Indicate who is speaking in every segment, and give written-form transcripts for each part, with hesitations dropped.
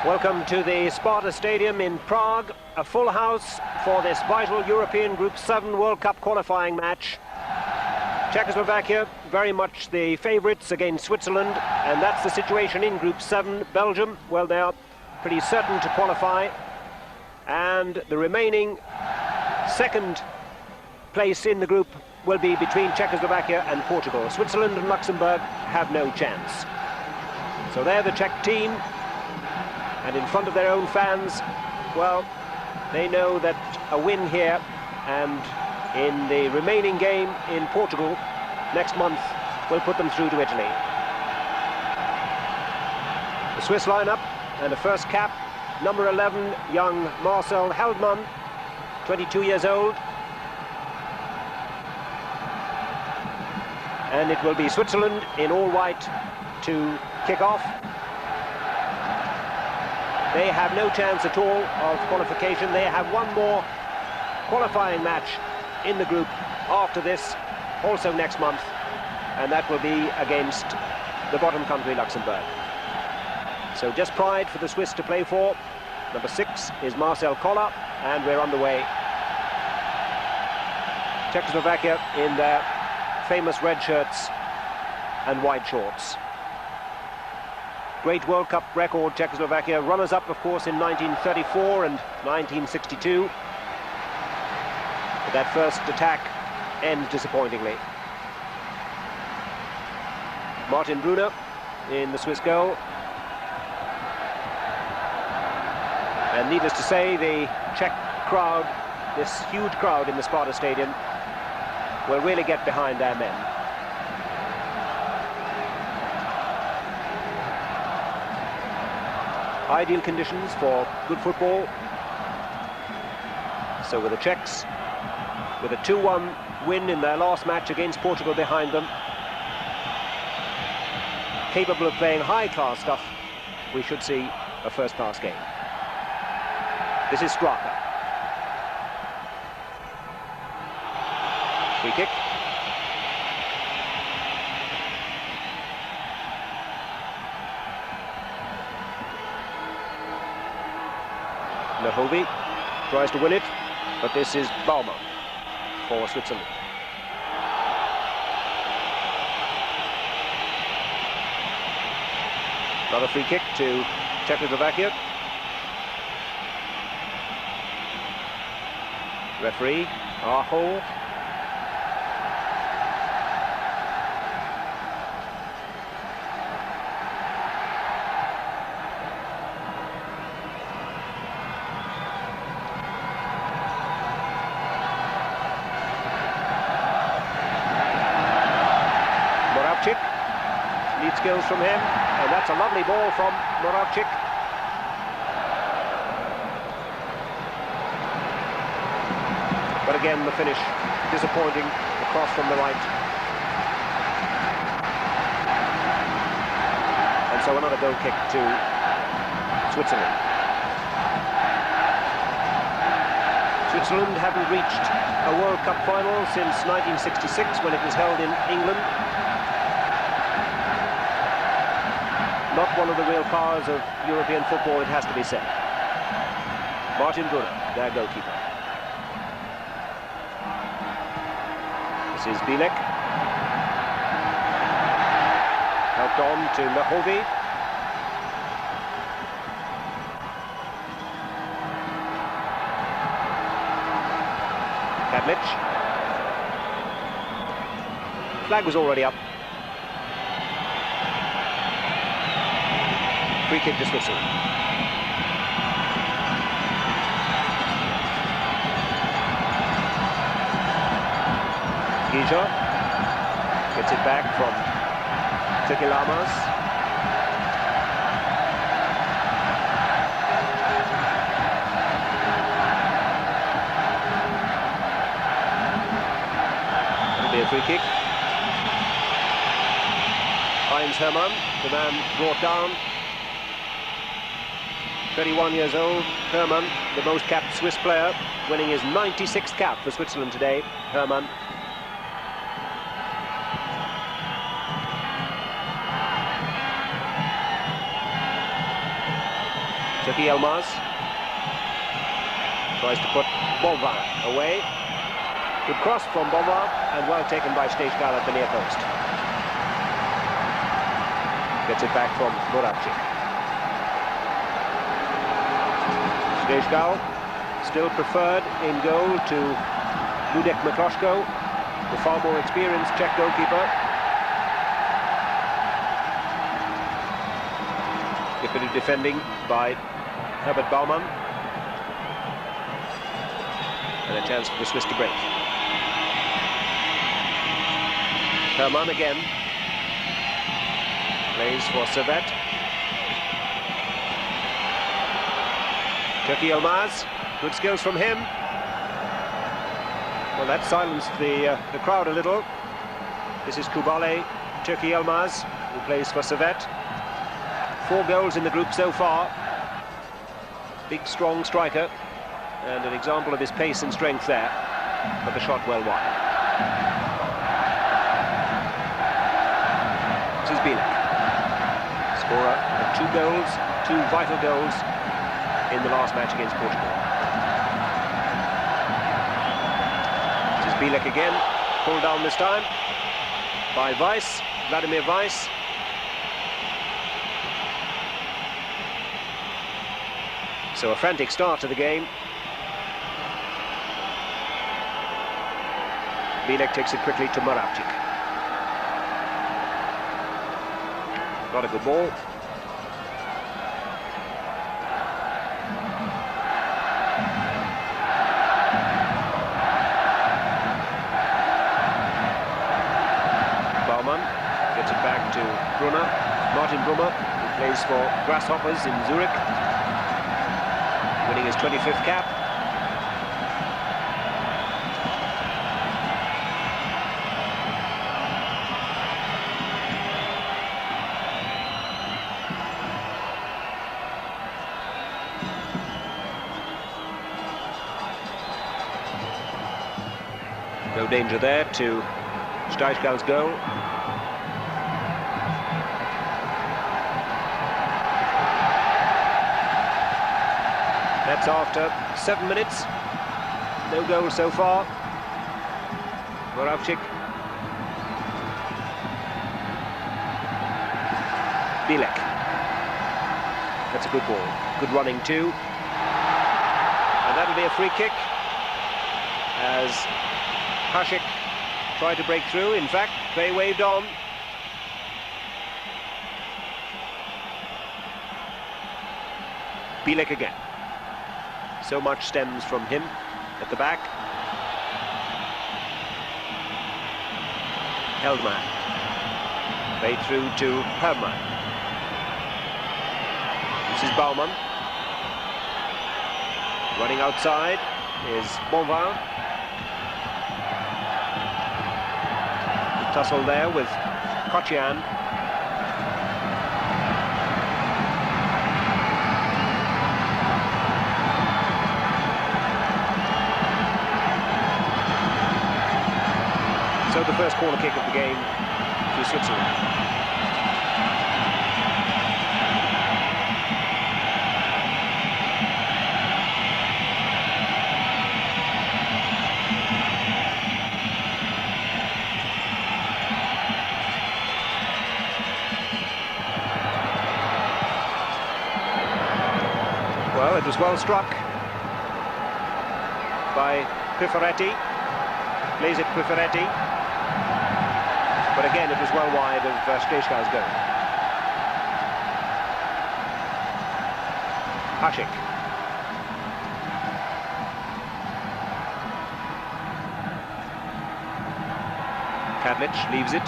Speaker 1: Welcome to the Sparta Stadium in Prague, a full house for this vital European Group 7 World Cup qualifying match. Czechoslovaquia, very much the favourites against Switzerland, and that's the situation in Group 7. Belgium, well, they are pretty certain to qualify, and the remaining second place in the group will be between Czechoslovaquia and Portugal. Switzerland and Luxembourg have no chance. So they're the Czech team, and in front of their own fans, well, they know that a win here and in the remaining game in Portugal next month will put them through to Italy. The Swiss lineup and the first cap, number 11, young Marcel Heldmann, 22 years old. And it will be Switzerland in all white to kick off. They have no chance at all of qualification. They have one more qualifying match in the group after this, also next month, and that will be against the bottom country, Luxembourg. So just pride for the Swiss to play for. Number 6 is Marcel Koller, and we're underway. Czechoslovaquia in their famous red shirts and white shorts. Great World Cup record, Czechoslovaquia. Runners-up, of course, in 1934 and 1962. But that first attack ends disappointingly. Martin Brunner in the Swiss goal. And needless to say, the Czech crowd, this huge crowd in the Sparta Stadium, will really get behind their men. Ideal conditions for good football. So with the Czechs, with a 2-1 win in their last match against Portugal behind them, capable of playing high-class stuff, we should see a first-class game. This is Straka. Free kick. Lehovi tries to win it, but this is Baumann for Switzerland. Another free kick to Czechoslovaquia. Referee, Aho. Neat skills from him, and that's a lovely ball from Moravcik. But again, the finish disappointing, the cross from the right. And so another goal kick to Switzerland. Switzerland haven't reached a World Cup final since 1966, when it was held in England. Not one of the real powers of European football, it has to be said. Martin Brunner, their goalkeeper. This is Bilek. Helped on to Lehovi. Kadlic. Flag was already up. Free kick to Switzerland. Gija gets it back from Tekilamas. It'll be a free kick. Heinz Hermann, the man brought down. 31 years old, Hermann, the most capped Swiss player, winning his 96th cap for Switzerland today, Hermann. Turkey Elmaz tries to put Bonvin away. Good cross from Bonvin and well taken by Stejskal at the near post. Gets it back from Moravcik. Stejskal still preferred in goal to Ludek Mikloško, the far more experienced Czech goalkeeper. A bit of defending by Herbert Baumann. And a chance for the Swiss to break. Hermann again. Plays for Servette. Turkey Elmaz. Good skills from him. Well, that silenced the crowd a little. This is Kubale, Turkey Elmaz, who plays for Servette. 4 goals in the group so far. Big, strong striker, and an example of his pace and strength there, but the shot well wide. This is Bilek, scorer of 2 goals, 2 vital goals in the last match against Portugal. This is Bilek again, pulled down this time by Weiss, Vladimir Weiss. So a frantic start to the game. Bilek takes it quickly to Moravcik. Got a good ball. Baumann gets it back to Brunner. Martin Brunner, who plays for Grasshoppers in Zurich, winning his 25th cap. No danger there to Stejskal's goal. That's after 7 minutes. No goal so far. Moravcik. Bilek. That's a good ball. Good running too. And that'll be a free kick as Hashik tried to break through. In fact, they waved on. Bilek again. So much stems from him at the back. Heldman. Played through to Hermann. This is Baumann. Running outside is Bonvin. Tussle there with Kochian. So the first corner kick of the game to Switzerland. Well, it was well struck by Quifaretti. Plays it Quifaretti. But again, it was well wide of Stejskal's goal. Hashik. Kadlic leaves it.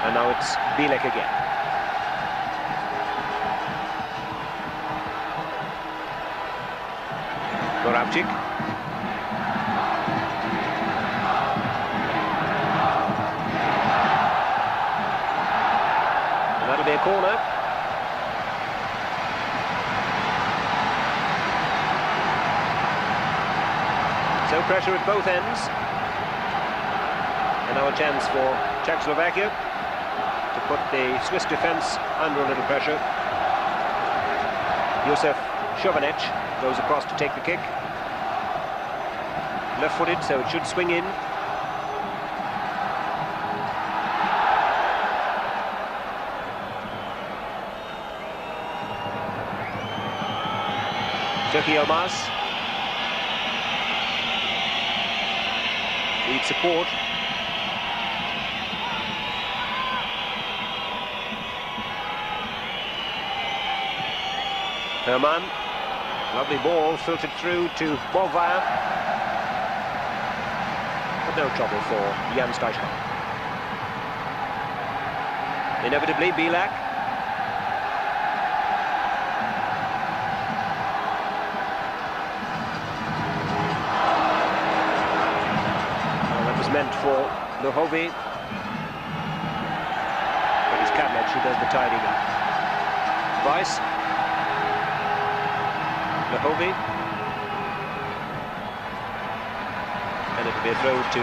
Speaker 1: And now it's Bilek again. Moravcik. And that'll be a corner. So pressure at both ends. And now a chance for Czechoslovaquia to put the Swiss defence under a little pressure. Josef Chovanec goes across to take the kick. Left-footed, so it should swing in. Turkey Elmas needs support. Herman, lovely ball, filtered through to Bonvin, but no trouble for Jan Steichmann. Inevitably, Bilak. That was meant for Lohovi, but it's Kadlec who does the tidying up. Weiss. Lohovi, and it'll be a throw to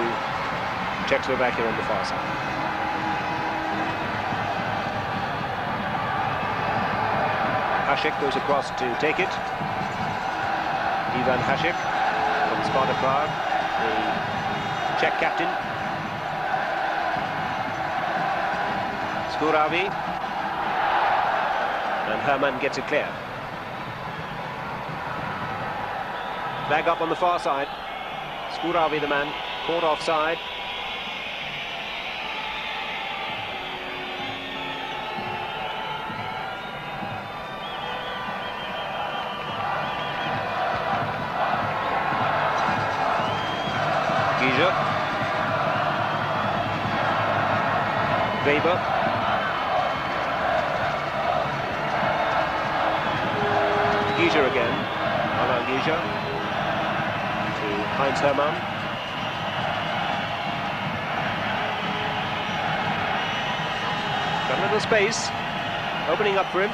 Speaker 1: Czechoslovaquia on the far side. Hasek goes across to take it. Ivan Hasek from Sparta Prague, the Czech captain. Skuravi, and Herman gets it clear. Flag up on the far side. Skuravi, the man, caught offside. Gija. Weber. Gija again. Alain Gija. Heinz Hermann. Got a little space, opening up for him.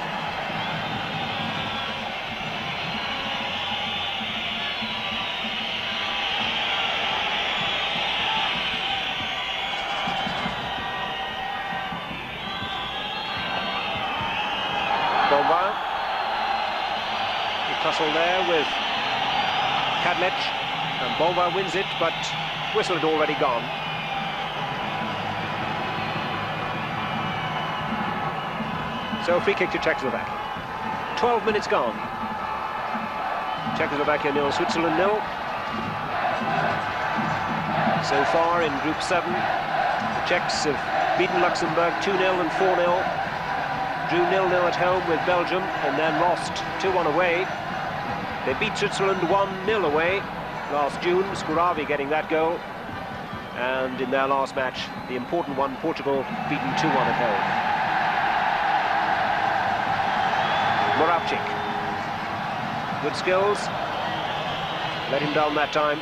Speaker 1: Bonvin. The tussle there with Kadlec. And Bonvin wins it, but whistle had already gone. So free kick to Czechoslovakia. 12 minutes gone. Czechoslovakia 0, Switzerland 0. So far in Group 7, the Czechs have beaten Luxembourg 2-0 and 4-0. Drew 0-0 at home with Belgium and then lost 2-1 away. They beat Switzerland 1-0 away last June, Skuravi getting that goal, and in their last match, the important one, Portugal beaten 2-1 at home. Moravcik, good skills, let him down that time,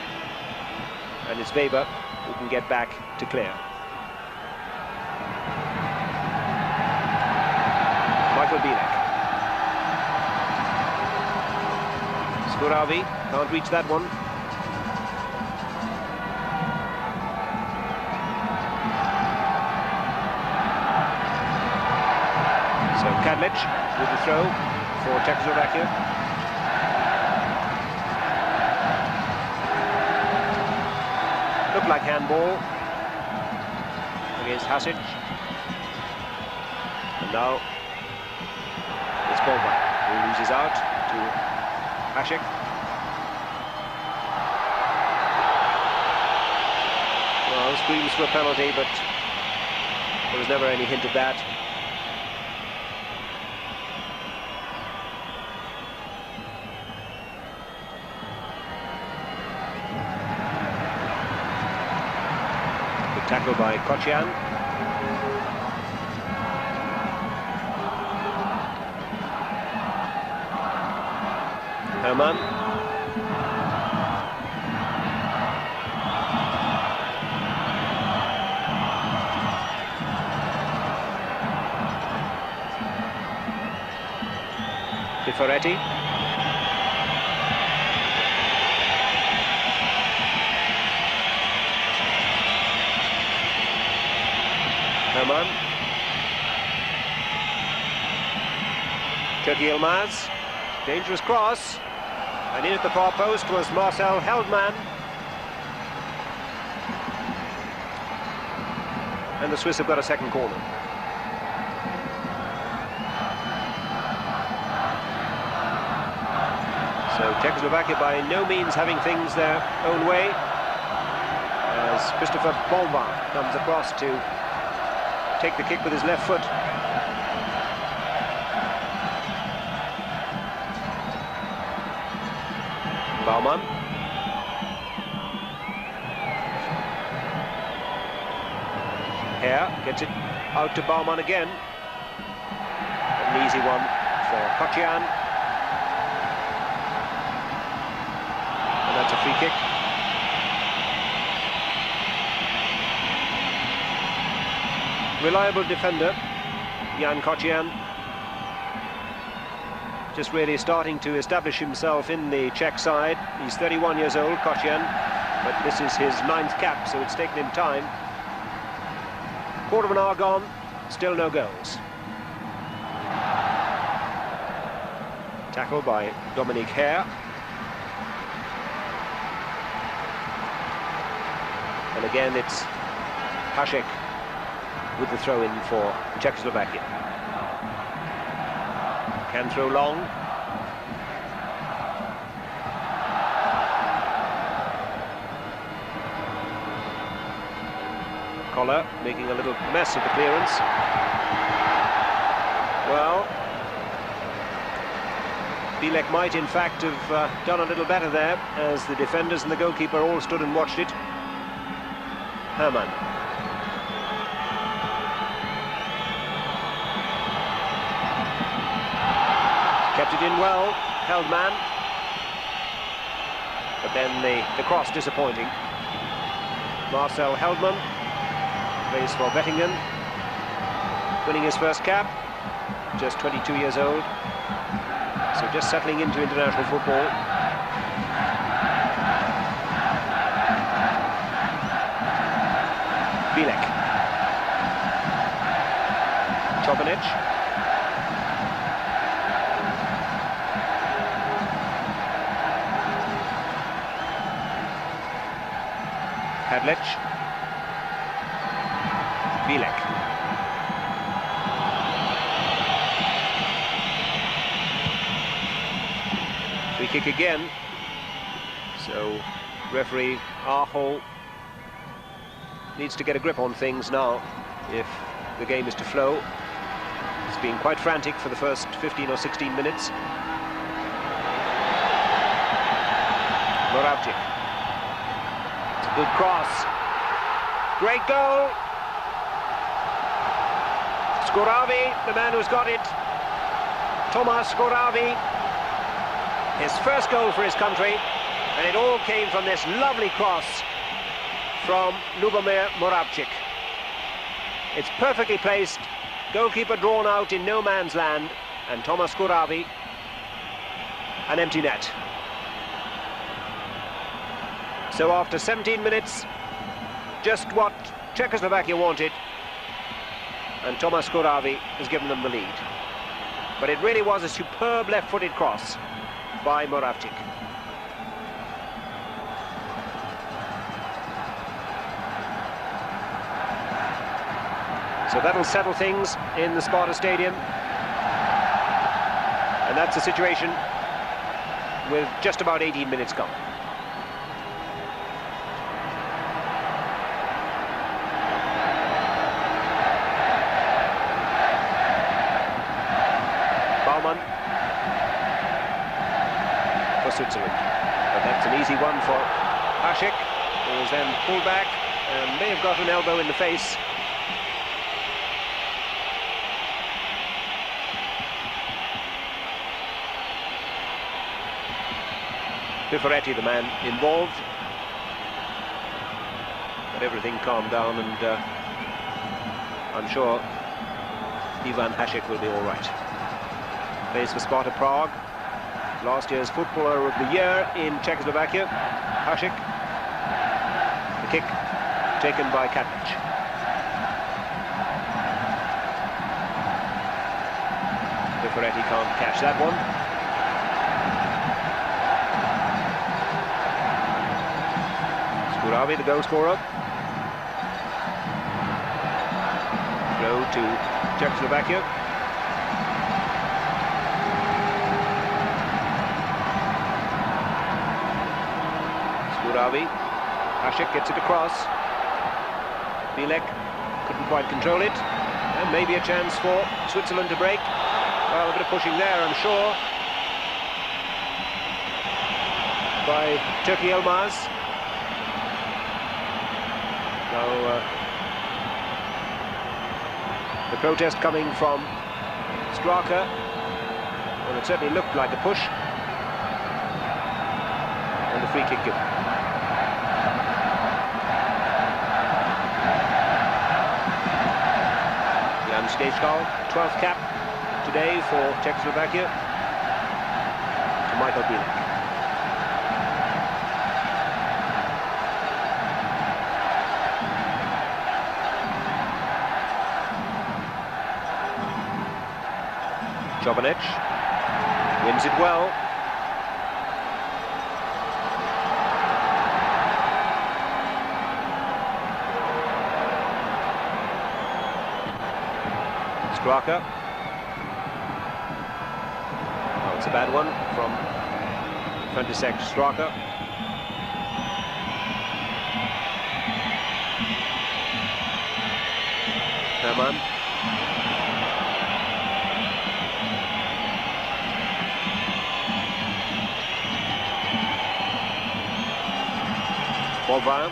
Speaker 1: and it's Weber who can get back to clear. Michael Bilek. Skuravi can't reach that one. Kadlec with the throw for Czechoslovakia. Looked like handball against Hasic. And now it's Bonvin who loses out to Hasek. Well, screams for a penalty, but there was never any hint of that. Tackle by Kocian. Herman. Piforetti. Herman. Turkey Elmaz, dangerous cross, and in at the far post was Marcel Heldman. And the Swiss have got a second corner. So Czechoslovakia by no means having things their own way, as Christopher Bonvin comes across to take the kick with his left foot. Baumann. Hare gets it out to Baumann again. An easy one for Kocian. And that's a free kick. Reliable defender, Jan Kocian. Just really starting to establish himself in the Czech side. He's 31 years old, Kocian, but this is his 9th cap, so it's taken him time. Quarter of an hour gone, still no goals. Tackle by Dominique Hare. And again it's Hasek with the throw-in for Czechoslovakia. Can throw long. Collar making a little mess of the clearance. Well, Bilek might in fact have done a little better there, as the defenders and the goalkeeper all stood and watched it. Hermann. Kept it in well, Heldman. But then the cross disappointing. Marcel Heldman plays for Bettingen, winning his first cap, just 22 years old. So just settling into international football. Bilek. Chobanic. Hadlec. Bilek. Free kick again. So referee Aho needs to get a grip on things now if the game is to flow. It's been quite frantic for the first 15 or 16 minutes. Moravcik. It's a good cross. Great goal. Skoravi, the man who's got it. Tomas Skoravi. His first goal for his country, and it all came from this lovely cross from Lubomir Moravcik. It's perfectly placed, goalkeeper drawn out in no man's land, and Tomas Skoravi, an empty net. So after 17 minutes, just what Czechoslovakia wanted, and Tomas Skoravi has given them the lead. But it really was a superb left-footed cross by Moravcik. So that'll settle things in the Sparta Stadium. And that's the situation with just about 18 minutes gone. Baumann for Switzerland. But that's an easy one for Hasek, who is then pulled back and may have got an elbow in the face. Pifaretti, the man involved, but everything calmed down, and I'm sure Ivan Hasek will be all right. Plays for Sparta Prague, last year's Footballer of the Year in Czechoslovakia. Hasek, the kick taken by Kadlec. Ferretti can't catch that one. Skuravi, the goal scorer. Throw to Czechoslovaquia. Skuravi. Hashik gets it across. Bilek couldn't quite control it. And maybe a chance for Switzerland to break. Well, a bit of pushing there, I'm sure, by Turkey Elmaz. Now, the protest coming from Straka. Well, it certainly looked like a push. And the free kick given. Jan Stejskal, 12th cap today for Czechoslovaquia, to Michael Bilek. Jovanic wins it well. Straka. Oh, it's a bad one from František Straka. Herman. Bonvin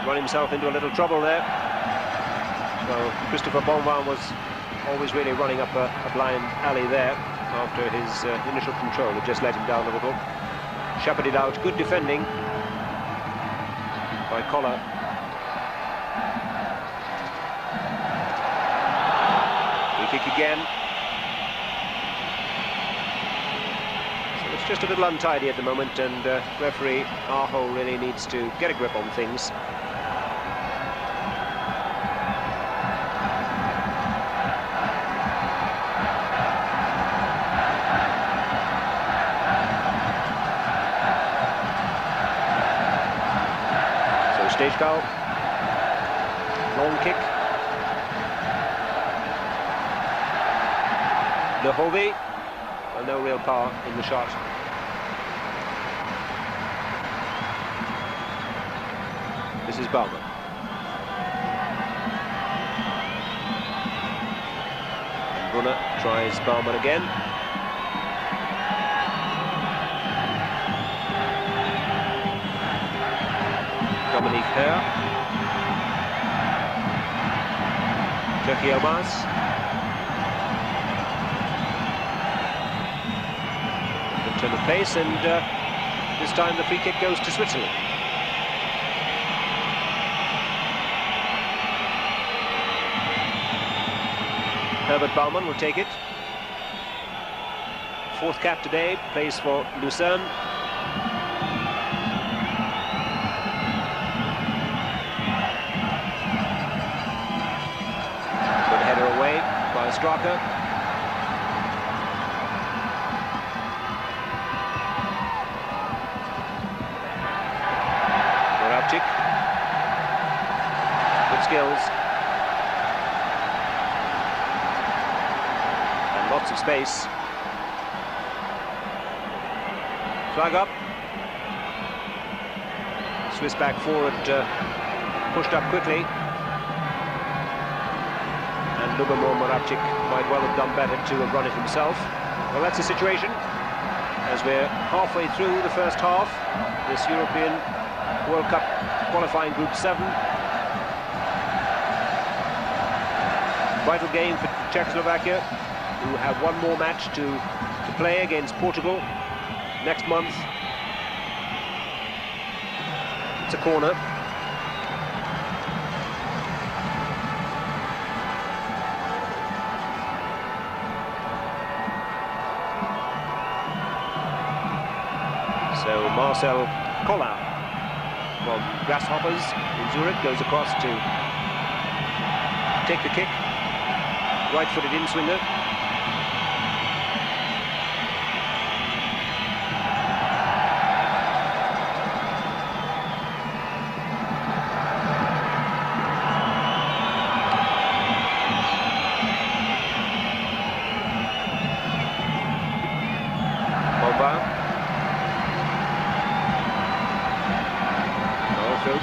Speaker 1: run himself into a little trouble there. So Christopher Bonvin was always really running up a blind alley there after his initial control. It just let him down a little. Shepherded out, good defending by Koller. Free kick again. It's just a little untidy at the moment, and referee Aho really needs to get a grip on things. So Stejskal, long kick. Lehovi, well, no real power in the shot. This is Baumann. Brunner tries Baumann again. Dominique Herr. Turkey Elmaz. Good turn of pace, and this time the free kick goes to Switzerland. Herbert Baumann will take it. 4th cap today, plays for Lucerne. Good header away by Straka. Moravcik. Good skills. Lots of space. Flag up. Swiss back forward pushed up quickly. And Lubomir Moravcik might well have done better to have run it himself. Well, that's the situation as we're halfway through the first half. This European World Cup qualifying Group 7. Vital game for Czechoslovaquia, who have one more match to play against Portugal next month. It's a corner. So Marcel Koller from Grasshoppers in Zurich goes across to take the kick. Right-footed in-swinger.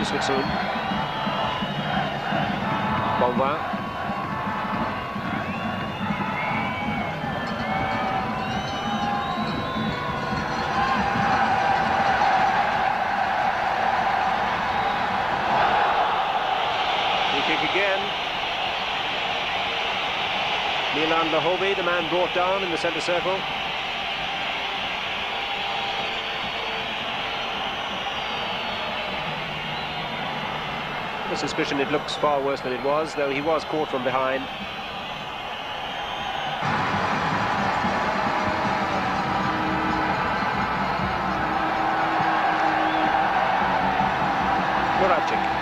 Speaker 1: Switzerland. Bonvin. Free kick again. Milan Lahovi, the man brought down in the centre circle. The suspicion it looks far worse than it was, though he was caught from behind. Moravcik.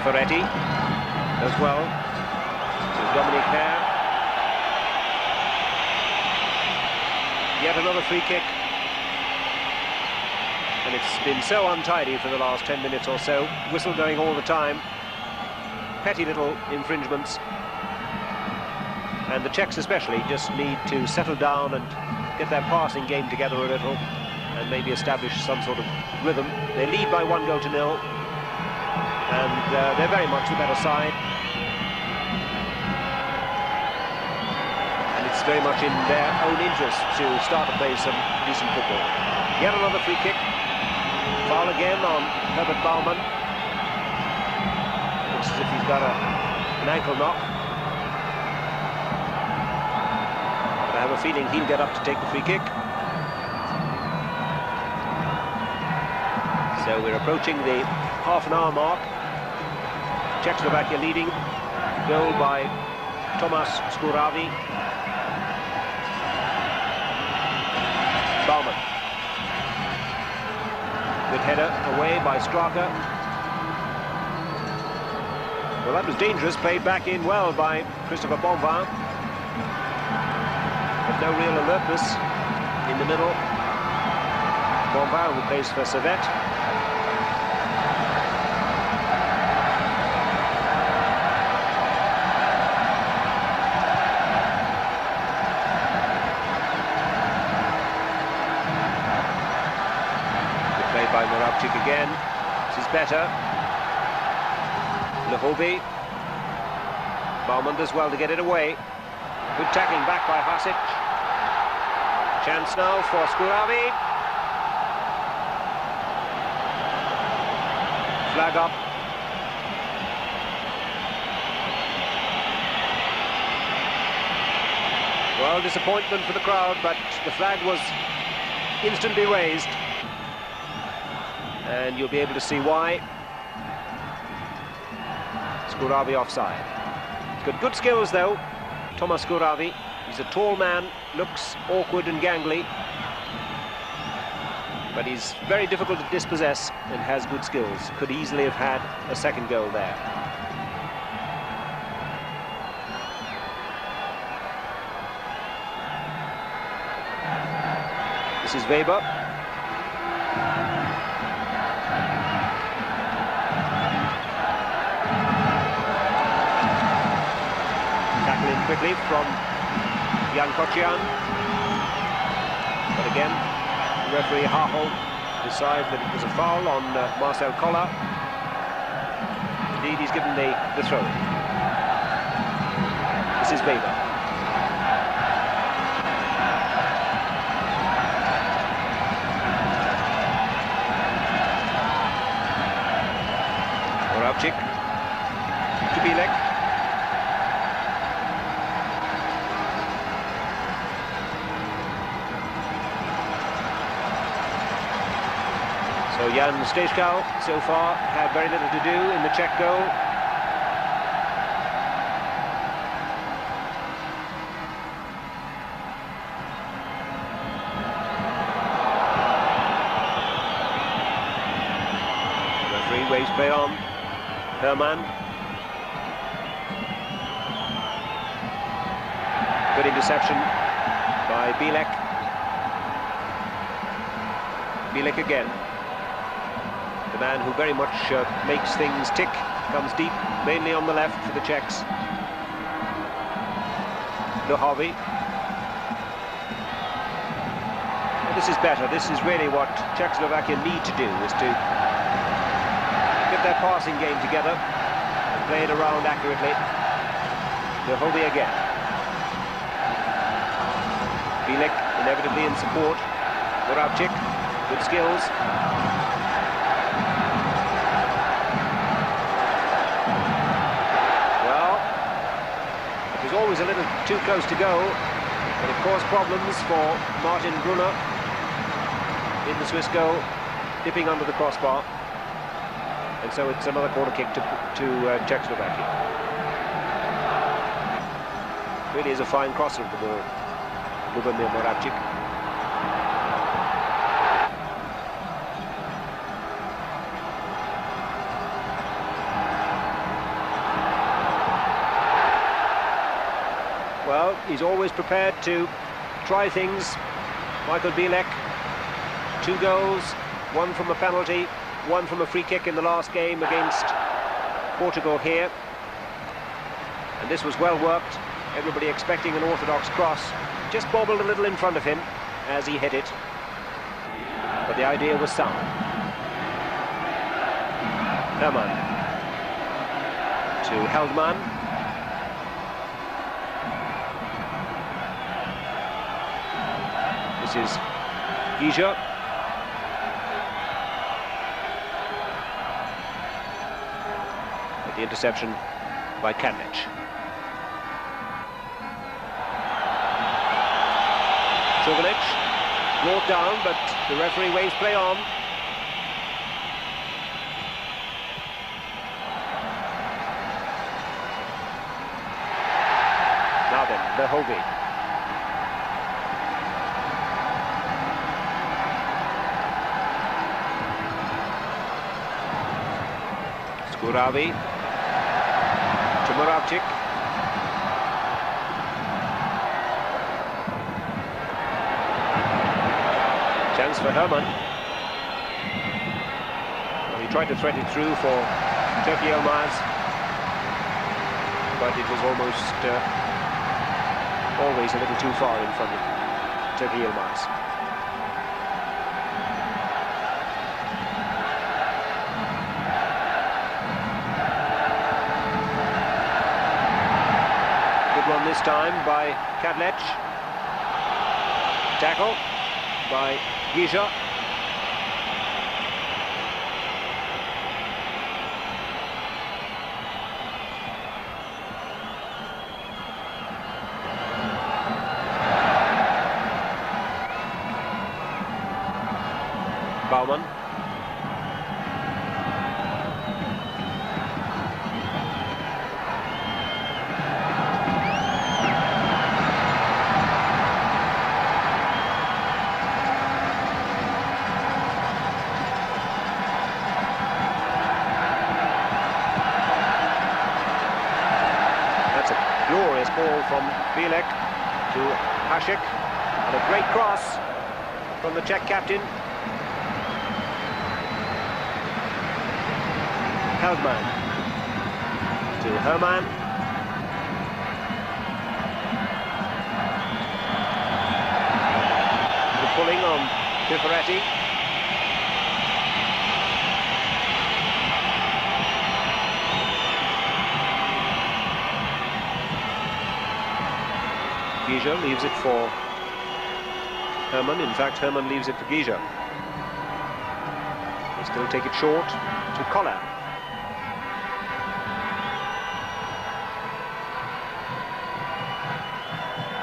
Speaker 1: Ferretti as well. To Dominic Hare. Yet another free kick. And it's been so untidy for the last 10 minutes or so. Whistle going all the time. Petty little infringements. And the Czechs especially just need to settle down and get their passing game together a little and maybe establish some sort of rhythm. They lead by 1-0. And they're very much the better side. And it's very much in their own interest to start to play some decent football. Yet another free kick. Foul again on Herbert Baumann. Looks as if he's got an ankle knock. But I have a feeling he'll get up to take the free kick. So we're approaching the half-an-hour mark. Czechoslovaquia leading. Goal by Tomáš Skuravi. Baumann. Good header away by Straka. Well, that was dangerous. Played back in well by Christopher Bonvin. But no real alertness in the middle. Bonvin, who plays for Servette. By Moravcik again. This is better. Lahovi. Baumann does well to get it away. Good tackling back by Hasic. Chance now for Skuravi. Flag up. Well, disappointment for the crowd, but the flag was instantly raised. And you'll be able to see why. Skuravi offside. He's got good skills though, Tomáš Skuravi. He's a tall man, looks awkward and gangly, but he's very difficult to dispossess and has good skills. Could easily have had a second goal there. This is Weber. Quickly from Jan Kocian. But again, referee Hachel decides that it was a foul on Marcel Koller. Indeed, he's given the throw. This is Weber. Moravcik to Bilek. So Jan Stejskal so far had very little to do in the Czech goal. Referee waves play on. Herman. Good interception by Bilek. Bielik again. The man who very much makes things tick, comes deep, mainly on the left for the Czechs. Lohavi. Well, this is better. This is really what Czechoslovakia need to do, is to get their passing game together and play it around accurately. Lohavi again. Bielik inevitably in support. Moravcik, good skills. Well, it was always a little too close to go, but it caused problems for Martin Brunner in the Swiss goal, dipping under the crossbar. And so it's another corner kick to Czechoslovakia. Really is a fine crosser of the ball, Lubomir Moravcik. Well, he's always prepared to try things. Michael Bielik, 2 goals, 1 from a penalty, 1 from a free kick in the last game against Portugal here. And this was well worked. Everybody expecting an orthodox cross. Just bobbled a little in front of him as he hit it. But the idea was sound. Hermann to Heldman. This is Gija. But the interception by Kadlec. Šoganić brought down, but the referee waves play on. Now then, Lohavi. Skuravi to Moravcik. Chance for Hermann. Well, he tried to thread it through for Turkey Elmaz, but it was almost always a little too far in front of Turkey Elmaz. One this time by Kadlec. Tackle by Gija. Baumann. Glorious ball from Bielik to Hasek, and a great cross from the Czech captain. Heldman to Hermann. The pulling on Piferetti. Gija leaves it for Hermann. In fact, Hermann leaves it for Gija. They still take it short to Koller.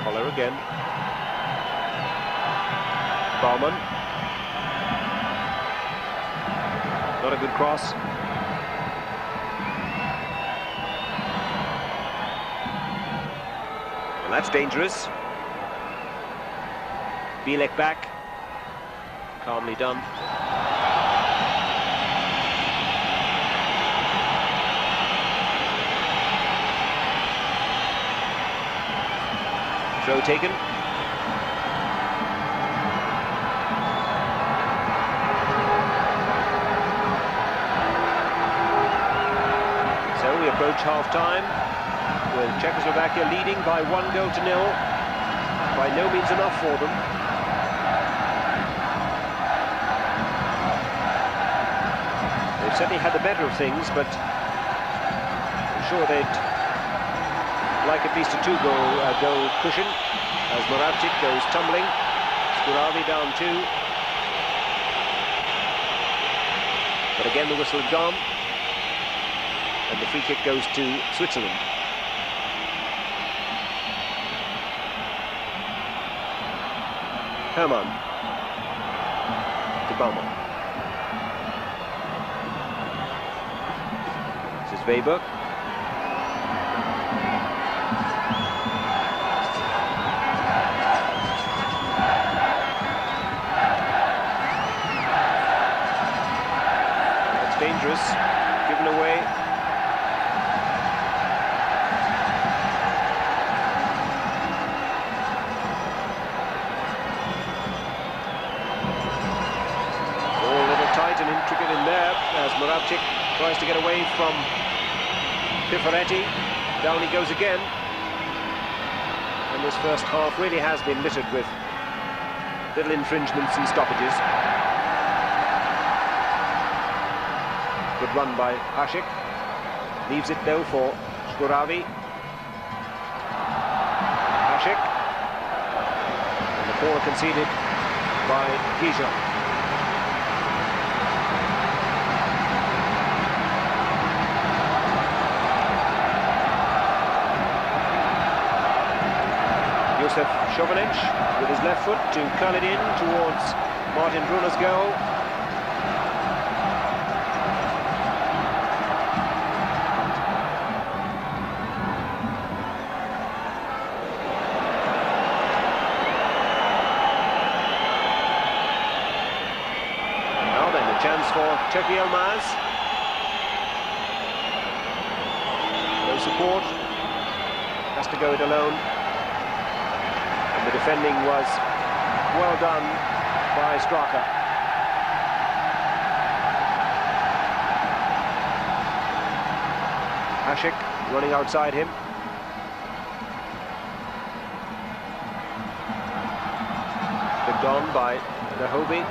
Speaker 1: Koller again. Baumann. Not a good cross. That's dangerous. Bielik back. Calmly done. Throw taken. acknowledge half-time, with Czechoslovaquia leading by 1-0. By no means enough for them. They've certainly had the better of things, but I'm sure they'd like at least a goal cushion, as Moravcik goes tumbling. Skuravi down 2. But again the whistle had gone, and the free kick goes to Switzerland. Hermann to Baumann. This is Weber. That's dangerous. Given away. And intricate in there as Moravcik tries to get away from Pifaretti. Down he goes again. And this first half really has been littered with little infringements and stoppages. Good run by Hasek. Leaves it though for Skuravi. Hasek. And the corner conceded by Gijon. Josef Chovanec with his left foot to curl it in towards Martin Brunner's goal. Now then, a chance for Turkey Elmaz. No support. Has to go it alone. The defending was well done by Straka. Hasek running outside him. Picked on by Nahobi.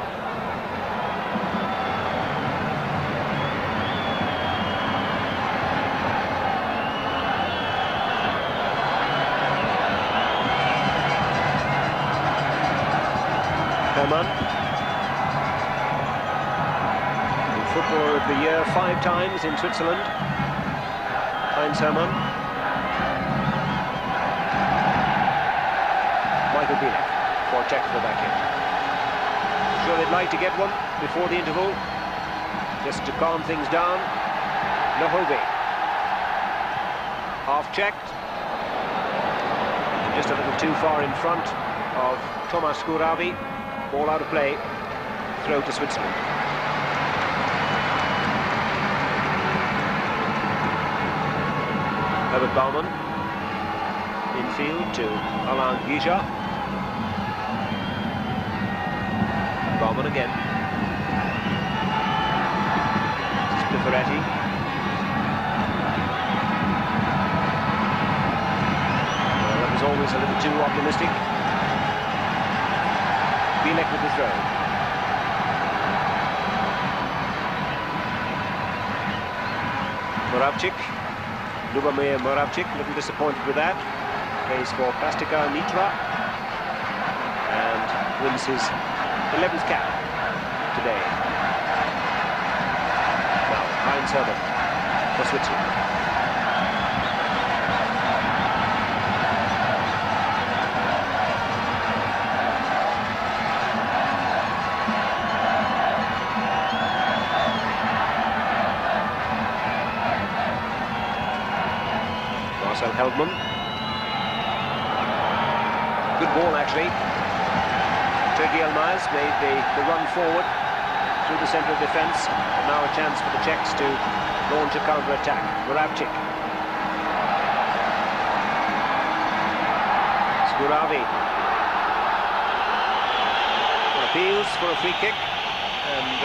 Speaker 1: Hermann, the footballer of the year 5 times in Switzerland. Heinz Hermann. Michael Bielek for Czechoslovaquia. Sure they'd like to get one before the interval, just to calm things down. Nahobi. Half checked. Just a little too far in front of Thomas Skuravi. Ball out of play, throw to Switzerland. Herbert Baumann, infield to Alain Guija. Baumann again. Pifaretti. Well, that was always a little too optimistic. Bielek with the throw. Moravcik. Lubomir Moravcik, a little disappointed with that. Plays for Pastika Nitra. And wins his 11th cap today. Now, Heinz Hermann for Switzerland. Heldman. Good ball, actually. Turkey Elmaz made the run forward through the centre of defence. And now a chance for the Czechs to launch a counter-attack. Moravcik. Skuravi. Appeals for a free kick. And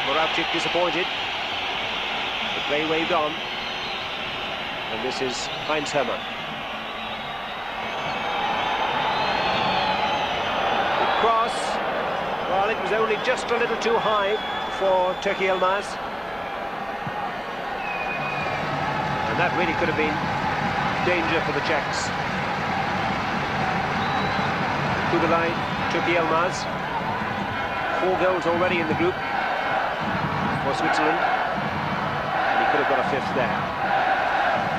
Speaker 1: Moravcik disappointed. The play waved on. And this is Heinz Hermann. The cross, well, it was only just a little too high for Turkey Elmas. And that really could have been danger for the Czechs. Kubilay, Turkey Elmas. 4 goals already in the group for Switzerland. And he could have got a 5th there.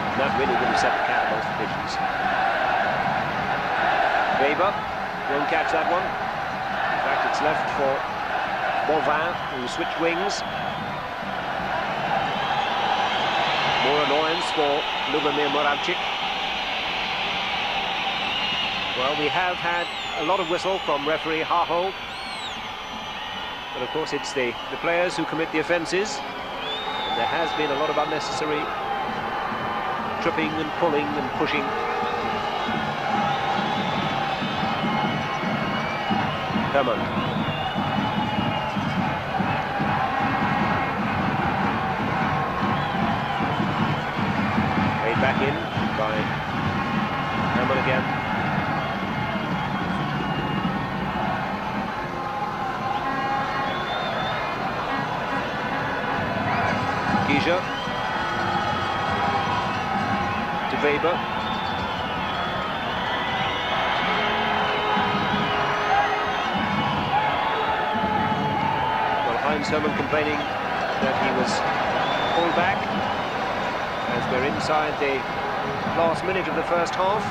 Speaker 1: And that really would have set the cat amongst the pigeons. Weber won't catch that one. In fact, it's left for Bonvin, who switched wings. More annoyance for Lubomir Moravcik. Well, we have had a lot of whistle from referee Haho. But of course it's the players who commit the offences. And there has been a lot of unnecessary tripping and pulling and pushing. Hermann. Made back in by Hermann again. Gija to Weber. Well, Heinz Hermann complaining that he was pulled back as we're inside the last minute of the first half.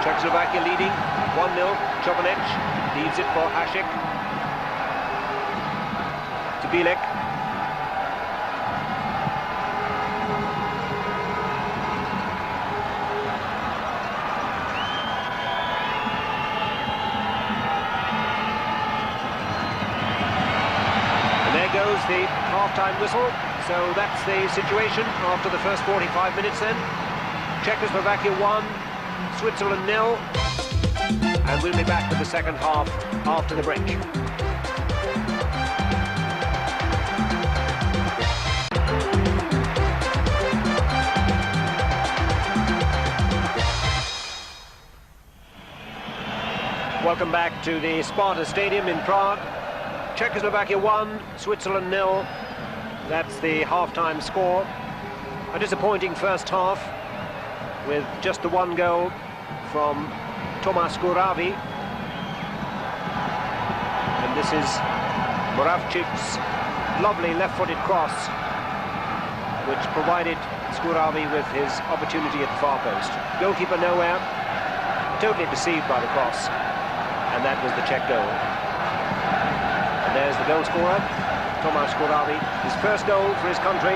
Speaker 1: Czechoslovakia leading 1-0. Chovanec leaves it for Hashik. Bilek. And there goes the half-time whistle. So that's the situation after the first 45 minutes then. Czechoslovakia 1, Switzerland 0. And we'll be back with the second half after the break. Welcome back to the Sparta Stadium in Prague. Czechoslovakia 1, Switzerland 0. That's the half-time score. A disappointing first half with just the 1 goal from Tomáš Skuravi. And this is Moravcik's lovely left-footed cross, which provided Skuravi with his opportunity at the far post. Goalkeeper nowhere, totally deceived by the cross. And that was the Czech goal. And there's the goal scorer, Tomáš Skuravi, his first goal for his country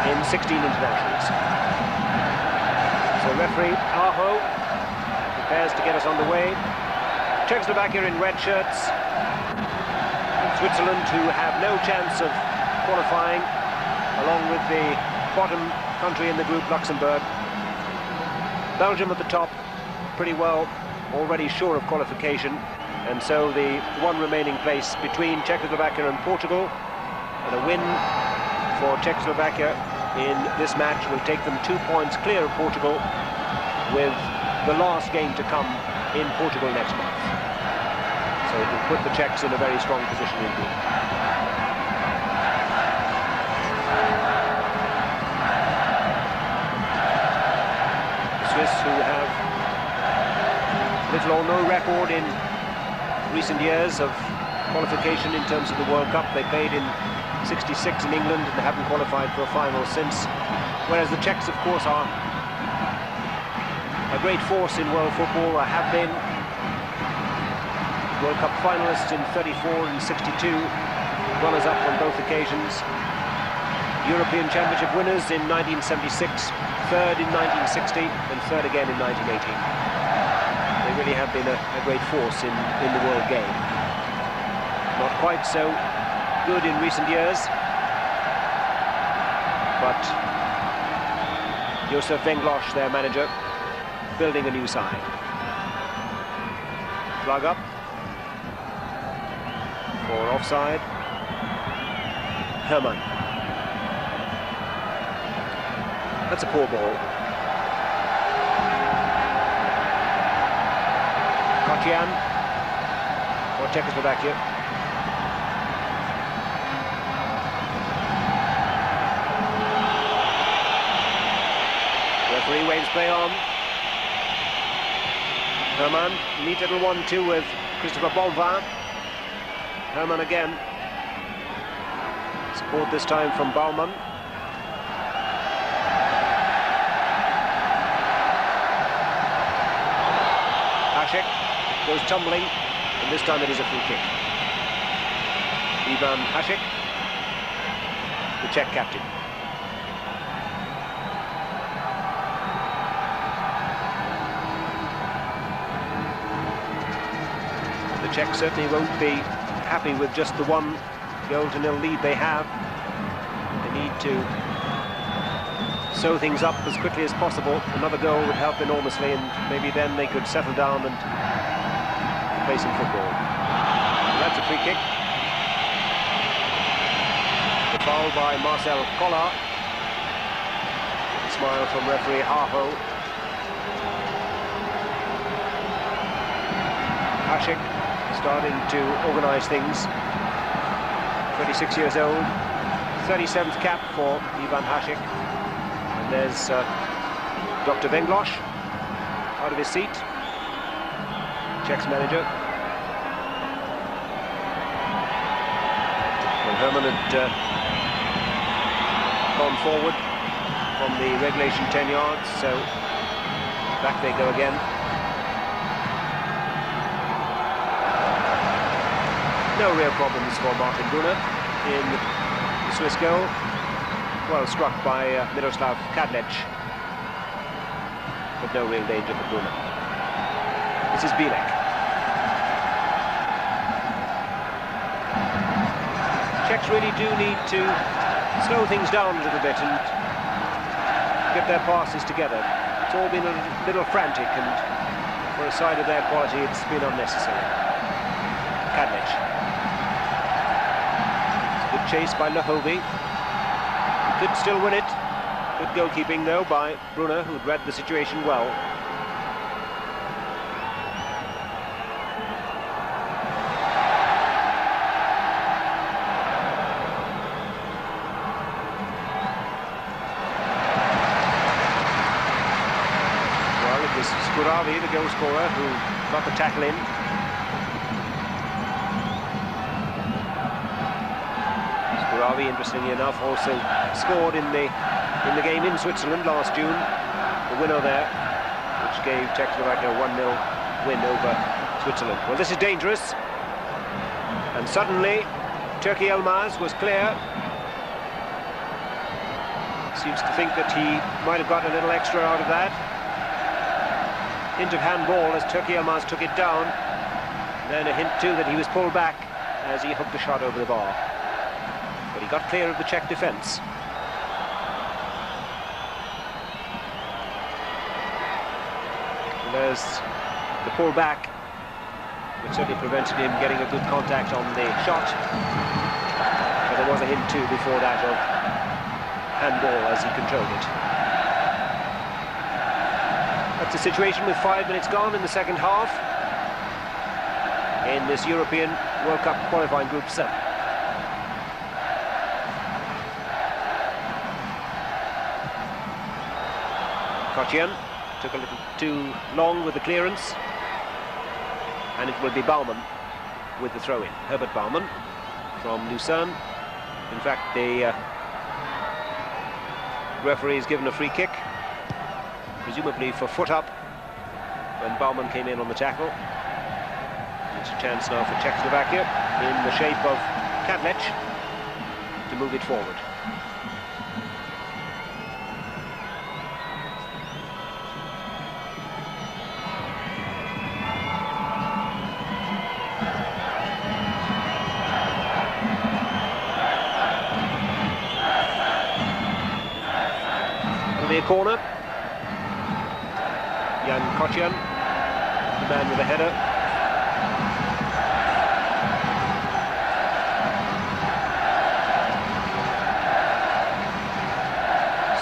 Speaker 1: in 16 internationals. So referee Aho prepares to get us underway. Czechoslovakia in red shirts. Switzerland, who have no chance of qualifying, along with the bottom country in the group, Luxembourg. Belgium at the top, pretty well already sure of qualification, and so the one remaining place between Czechoslovakia and Portugal, and a win for Czechoslovakia in this match will take them 2 points clear of Portugal, with the last game to come in Portugal next month. So it will put the Czechs in a very strong position indeed. The Swiss, who have little or no record in recent years of qualification in terms of the World Cup. They played in '66 in England and haven't qualified for a final since. Whereas the Czechs, of course, are a great force in world football, or have been. World Cup finalists in '34 and '62, runners-up on both occasions. European Championship winners in 1976, third in 1960, and third again in 1918. They really have been a great force in the world game. Not quite so good in recent years, but Josef Venglosh, their manager, building a new side. Flag up for offside. Herman. That's a poor ball. Kocian for Czechoslovaquia. Referee waves play on. Herman, neat little 1-2 with Christopher Bonvin. Herman again. Support this time from Baumann. Hashik goes tumbling, and this time it is a free kick. Ivan Hashik, the Czech captain. The Czechs certainly won't be happy with just the 1-0 lead they have. They need to sew things up as quickly as possible. Another goal would help enormously, and maybe then they could settle down and play some football. And that's a free kick. The foul by Marcel Collard. A smile from referee Aho. Hashik starting to organise things. 26 years old, 37th cap for Ivan Hashik. And there's Dr. Venglosh out of his seat, Czech's manager. Well, Herman had gone forward from the regulation 10 yards, so back they go again. No real problems for Martin Brunner in the Swiss goal. Well struck by Miroslav Kadlec, but no real danger for Brunner. This is Bilek. Czechs really do need to slow things down a little bit and get their passes together. It's all been a little frantic, and for a side of their quality it's been unnecessary. Kadlec. Chase by Lahovi. Could still win it. Good goalkeeping though by Brunner, who'd read the situation well. Well, it was Skuravi, the goal scorer, who got the tackle in. Ravi, interestingly enough, also scored in the game in Switzerland last June, the winner there, which gave Czechoslovaquia a 1-0 win over Switzerland. Well, this is dangerous, and suddenly Turkey Elmaz was clear. Seems to think that he might have got a little extra out of that. Hint of handball as Turkey Elmaz took it down, then a hint too that he was pulled back as he hooked the shot over the bar. But he got clear of the Czech defence. And there's the pull back, which certainly prevented him getting a good contact on the shot. But there was a hint too before that of handball as he controlled it. That's the situation with 5 minutes gone in the second half in this European World Cup qualifying Group 7. Kocian took a little too long with the clearance, and it will be Baumann with the throw-in. Herbert Baumann from Lucerne. In fact, the referee is given a free kick, presumably for foot up, when Baumann came in on the tackle. It's a chance now for Czechoslovaquia, in the shape of Kadlec, to move it forward. A corner. Jan Kocian, the man with a header.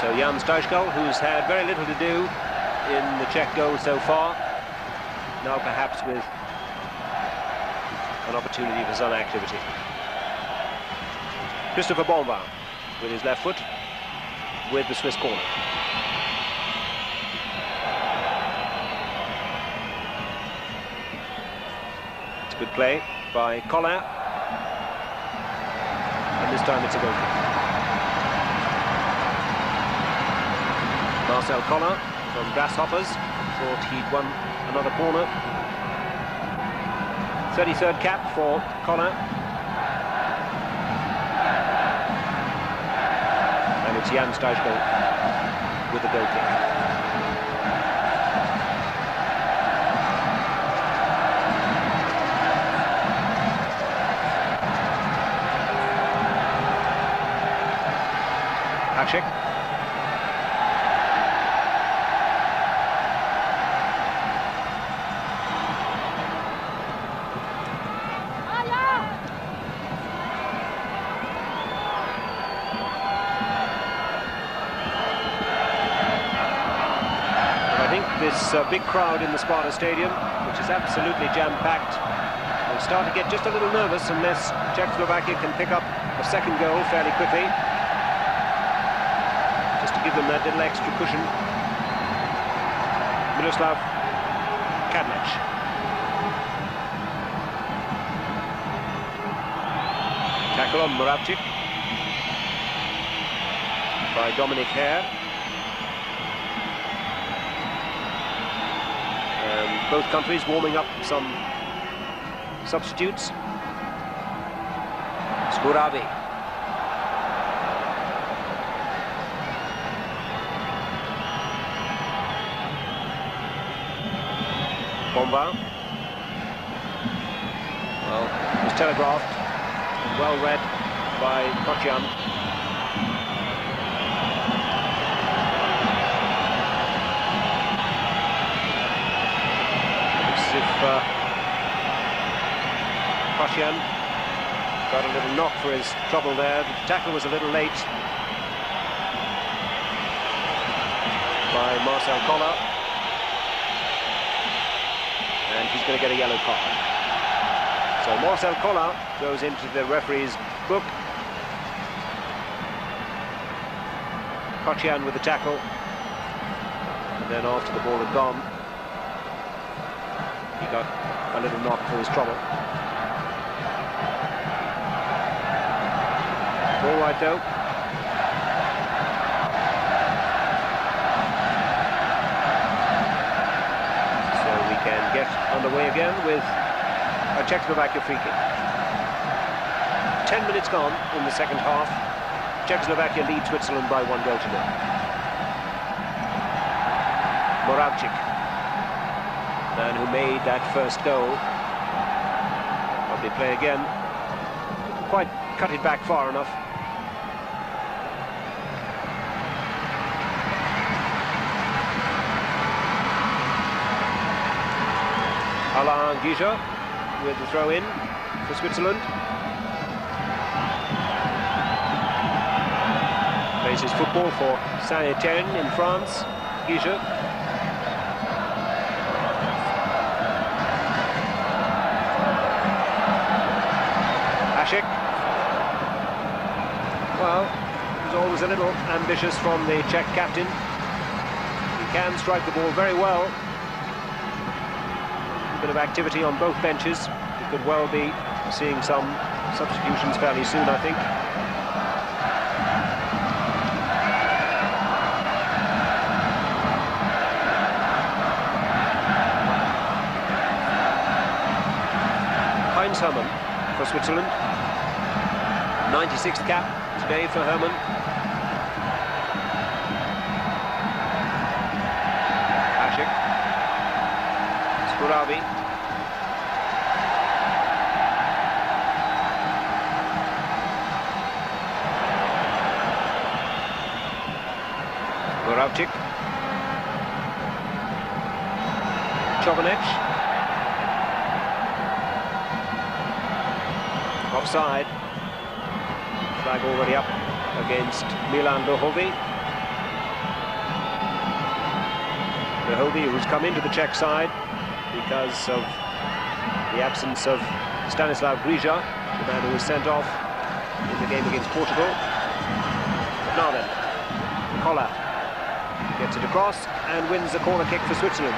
Speaker 1: So Jan Stajskal, who's had very little to do in the Czech goal so far, now perhaps with an opportunity for some activity. Christopher Bonva with his left foot with the Swiss corner. It's good play by Collin, and this time it's a goal kick. Marcel Collin from Grasshoppers thought he'd won another corner. 33rd cap for Collin. And it's Jan Stajskal with the goal kick. Hacek. This big crowd in the Sparta Stadium, which is absolutely jam-packed, will start to get just a little nervous unless Czechoslovaquia can pick up a second goal fairly quickly, just to give them that little extra cushion. Miroslav Kadlec. Tackle on Moravcik by Dominic Hare. Both countries warming up some substitutes. Skuravi. Bonva. Well, it was telegraphed, well read by Kocian. Kocian got a little knock for his trouble there. The tackle was a little late by Marcel Collin, and he's going to get a yellow card. So Marcel Collin goes into the referee's book. Kocian with the tackle, and then after the ball had gone, he got a little knock for his trouble. All right, though. So we can get underway again with a Czechoslovakia free kick. 10 minutes gone in the second half. Czechoslovakia lead Switzerland by 1 goal to 0. Moravcik, man who made that first goal. Lovely play again. Didn't quite cut it back far enough. Alain Guija with the throw-in for Switzerland. Plays his football for Saint-Étienne in France. Guija. Hacek. Well, he was always a little ambitious from the Czech captain. He can strike the ball very well. A bit of activity on both benches. We could well be seeing some substitutions fairly soon, I think. Heinz Hermann for Switzerland. 96th cap today for Hermann. Hacek. Skuravi. Moravcik. Chovanec. Offside. Flag already up against Milan Lohovi. Verhoeven, who's come into the Czech side because of the absence of Stanislav Grija, the man who was sent off in the game against Portugal. But now then, Koller gets it across and wins the corner kick for Switzerland.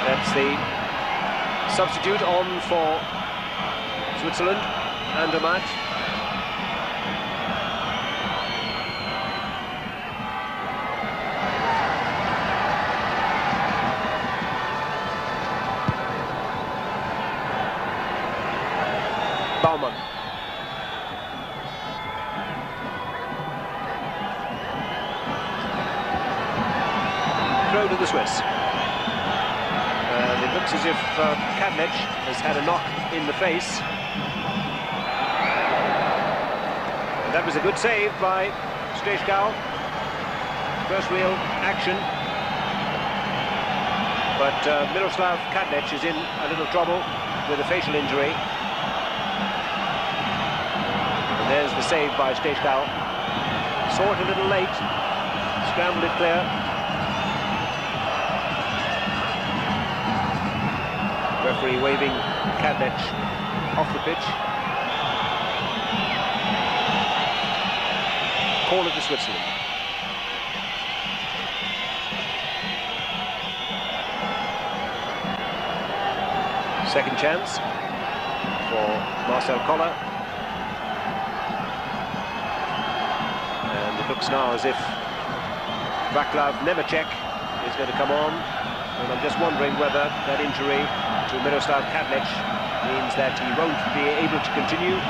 Speaker 1: That's the substitute on for Switzerland, Además. Baumann. Throw to the Swiss. And it looks as if Kadlec has had a knock in the face. And that was a good save by Stechgau. First real action. But Miroslav Kadlec is in a little trouble with a facial injury. And there's the save by Stechgau. Saw it a little late, scrambled it clear. Referee waving Kadlec off the pitch. Corner to Switzerland. Second chance for Marcel Koller. And it looks now as if Václav Nemeček is going to come on. And I'm just wondering whether that injury to Miroslav Kadlec means that he won't be able to continue.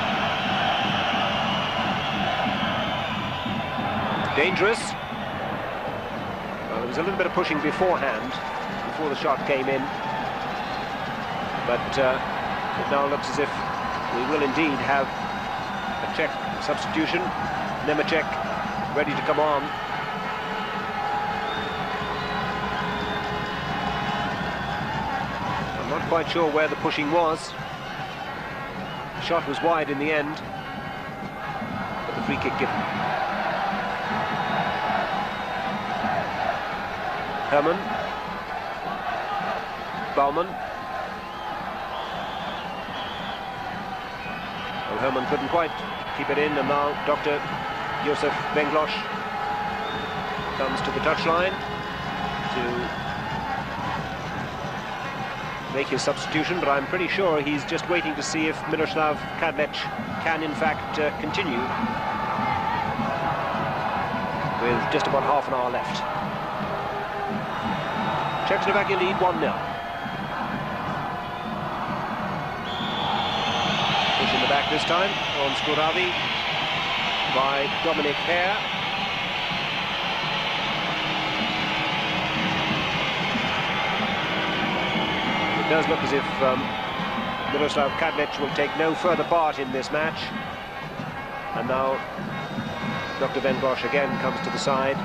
Speaker 1: Dangerous. Well, there was a little bit of pushing beforehand, before the shot came in. But it now looks as if we will indeed have a Czech substitution. Nemeček ready to come on. I'm not quite sure where the pushing was. The shot was wide in the end, but the free kick given. Hermann. Baumann. Well, Hermann couldn't quite keep it in, and now Dr. Josef Vengloš comes to the touchline to make his substitution, but I'm pretty sure he's just waiting to see if Miroslav Kadlec can in fact continue with just about half an hour left. Czechoslovakia lead 1-0. Push in the back this time on Skuravi by Dominic Hare. It does look as if Miroslav Kadlec will take no further part in this match. And now Dr. Vengloš again comes to the side.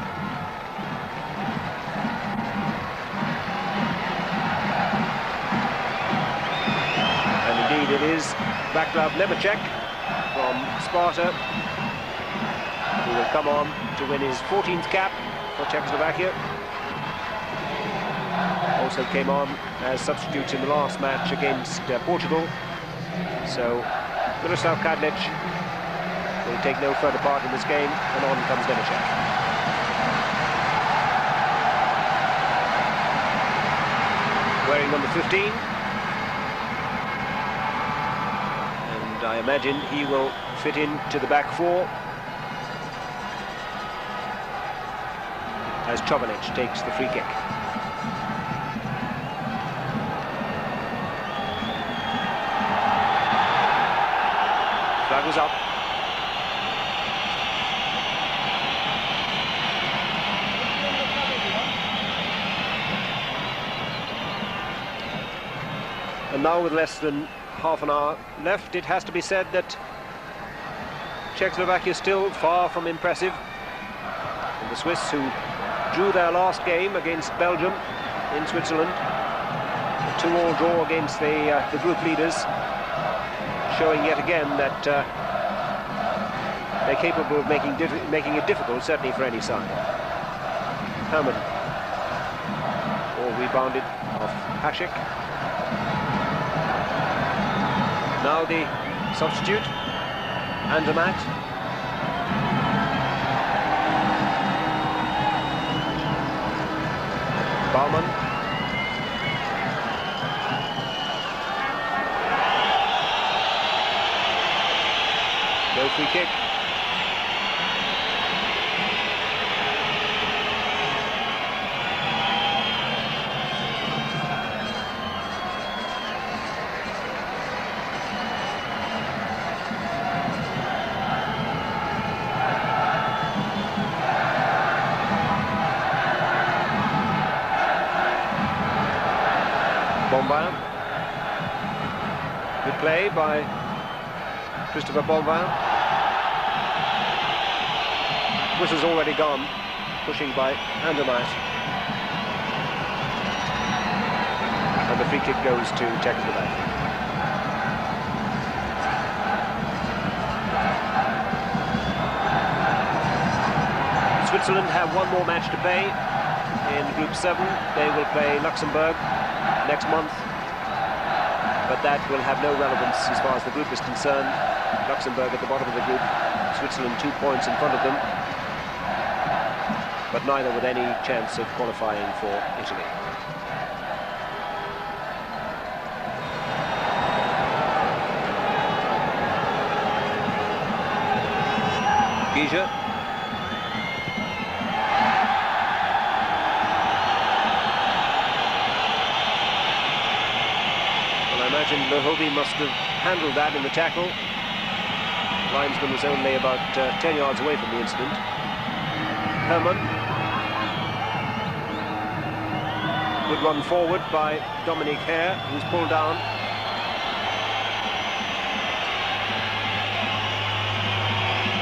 Speaker 1: It is Václav Nemeček from Sparta who will come on to win his 14th cap for Czechoslovakia. Also came on as substitute in the last match against Portugal. So Miroslav Kadlec will take no further part in this game, and on comes Nemeček. Wearing number 15. I imagine he will fit into the back four as Čobanec takes the free kick. Flag was up. And now with less than half an hour left, it has to be said that Czechoslovakia is still far from impressive. And the Swiss, who drew their last game against Belgium in Switzerland, a 2-2 draw against the group leaders, showing yet again that they're capable of making it difficult, certainly for any side. Herman. All rebounded off Hashik. Now the substitute, Andermatt. Baumann. No free kick. Bombin. Good play by Christopher Bombin. Whistle's already gone. Pushing by Andermatt. And the free kick goes to Czechoslovakia. Switzerland have one more match to play in Group 7. They will play Luxembourg next month, but that will have no relevance as far as the group is concerned. Luxembourg at the bottom of the group, Switzerland 2 points in front of them, but neither with any chance of qualifying for Italy. Gija. I imagine Lohobi must have handled that in the tackle. The linesman was only about 10 yards away from the incident. Herman. Good run forward by Dominic Hare, who's pulled down.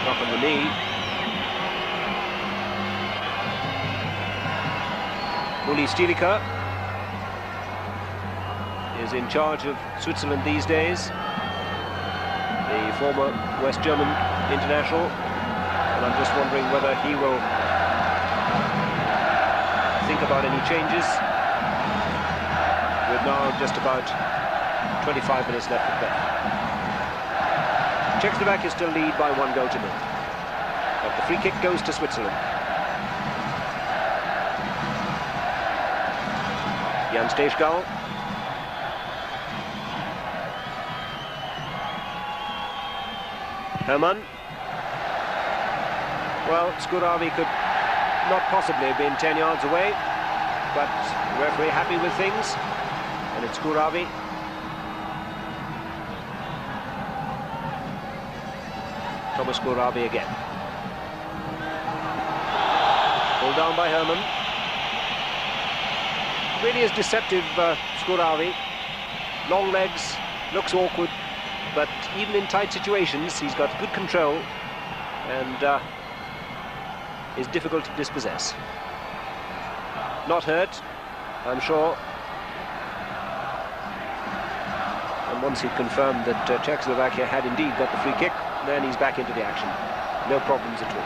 Speaker 1: Knock on the knee. Uli Stilica is in charge of Switzerland these days, the former West German international, and I'm just wondering whether he will think about any changes. With now just about 25 minutes left to play. Czechoslovakia still lead by 1 goal to 0, but the free kick goes to Switzerland. Jan Stejskal. Herman. Well, Skuravi could not possibly have been 10 yards away, but the referee happy with things, and it's Skuravi. Thomas Skuravi again. Pulled down by Herman. Really is deceptive, Skuravi. Long legs, looks awkward, but even in tight situations, he's got good control and is difficult to dispossess. Not hurt, I'm sure. And once he confirmed that Czechoslovakia had indeed got the free kick, then he's back into the action. No problems at all.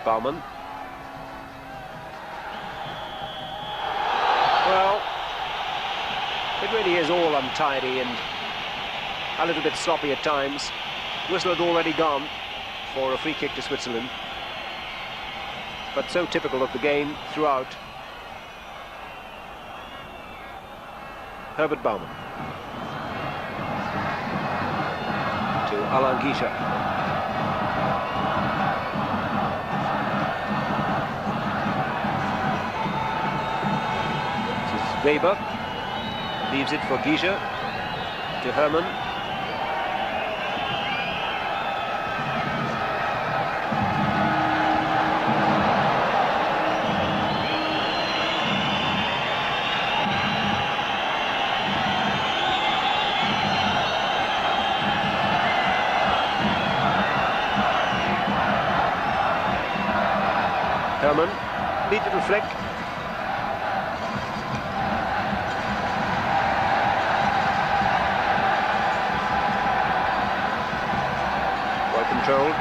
Speaker 1: Baumann. Well, it really is all untidy and a little bit sloppy at times. Whistle had already gone for a free kick to Switzerland, but so typical of the game throughout. Herbert Baumann to Alain Guicha. This is Weber, leaves it for Guicha to Herman. Herman, neat little flick,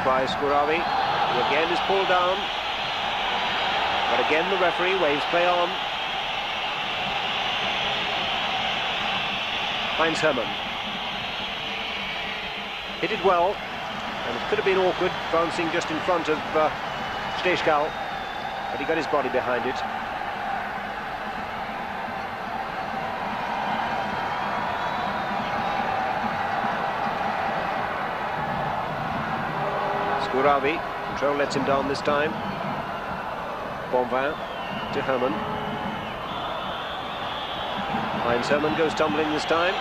Speaker 1: by Skuravi, who again is pulled down. But again the referee waves play on. Heinz Hermann. Hit it well, and it could have been awkward, bouncing just in front of Stechkal, but he got his body behind it. Skuravi, control lets him down this time. Bonvin to Hermann. Heinz Hermann goes tumbling this time.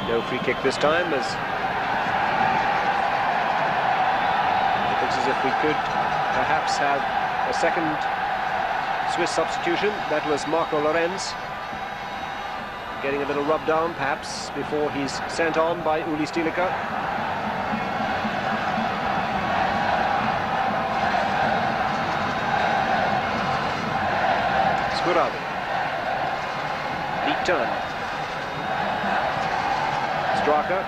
Speaker 1: No free kick this time, as it looks as if we could perhaps have a second Swiss substitution. That was Marco Lorenz, getting a little rub down perhaps before he's sent on by Uli Stilica. Skuravi. Deep turn. Straka.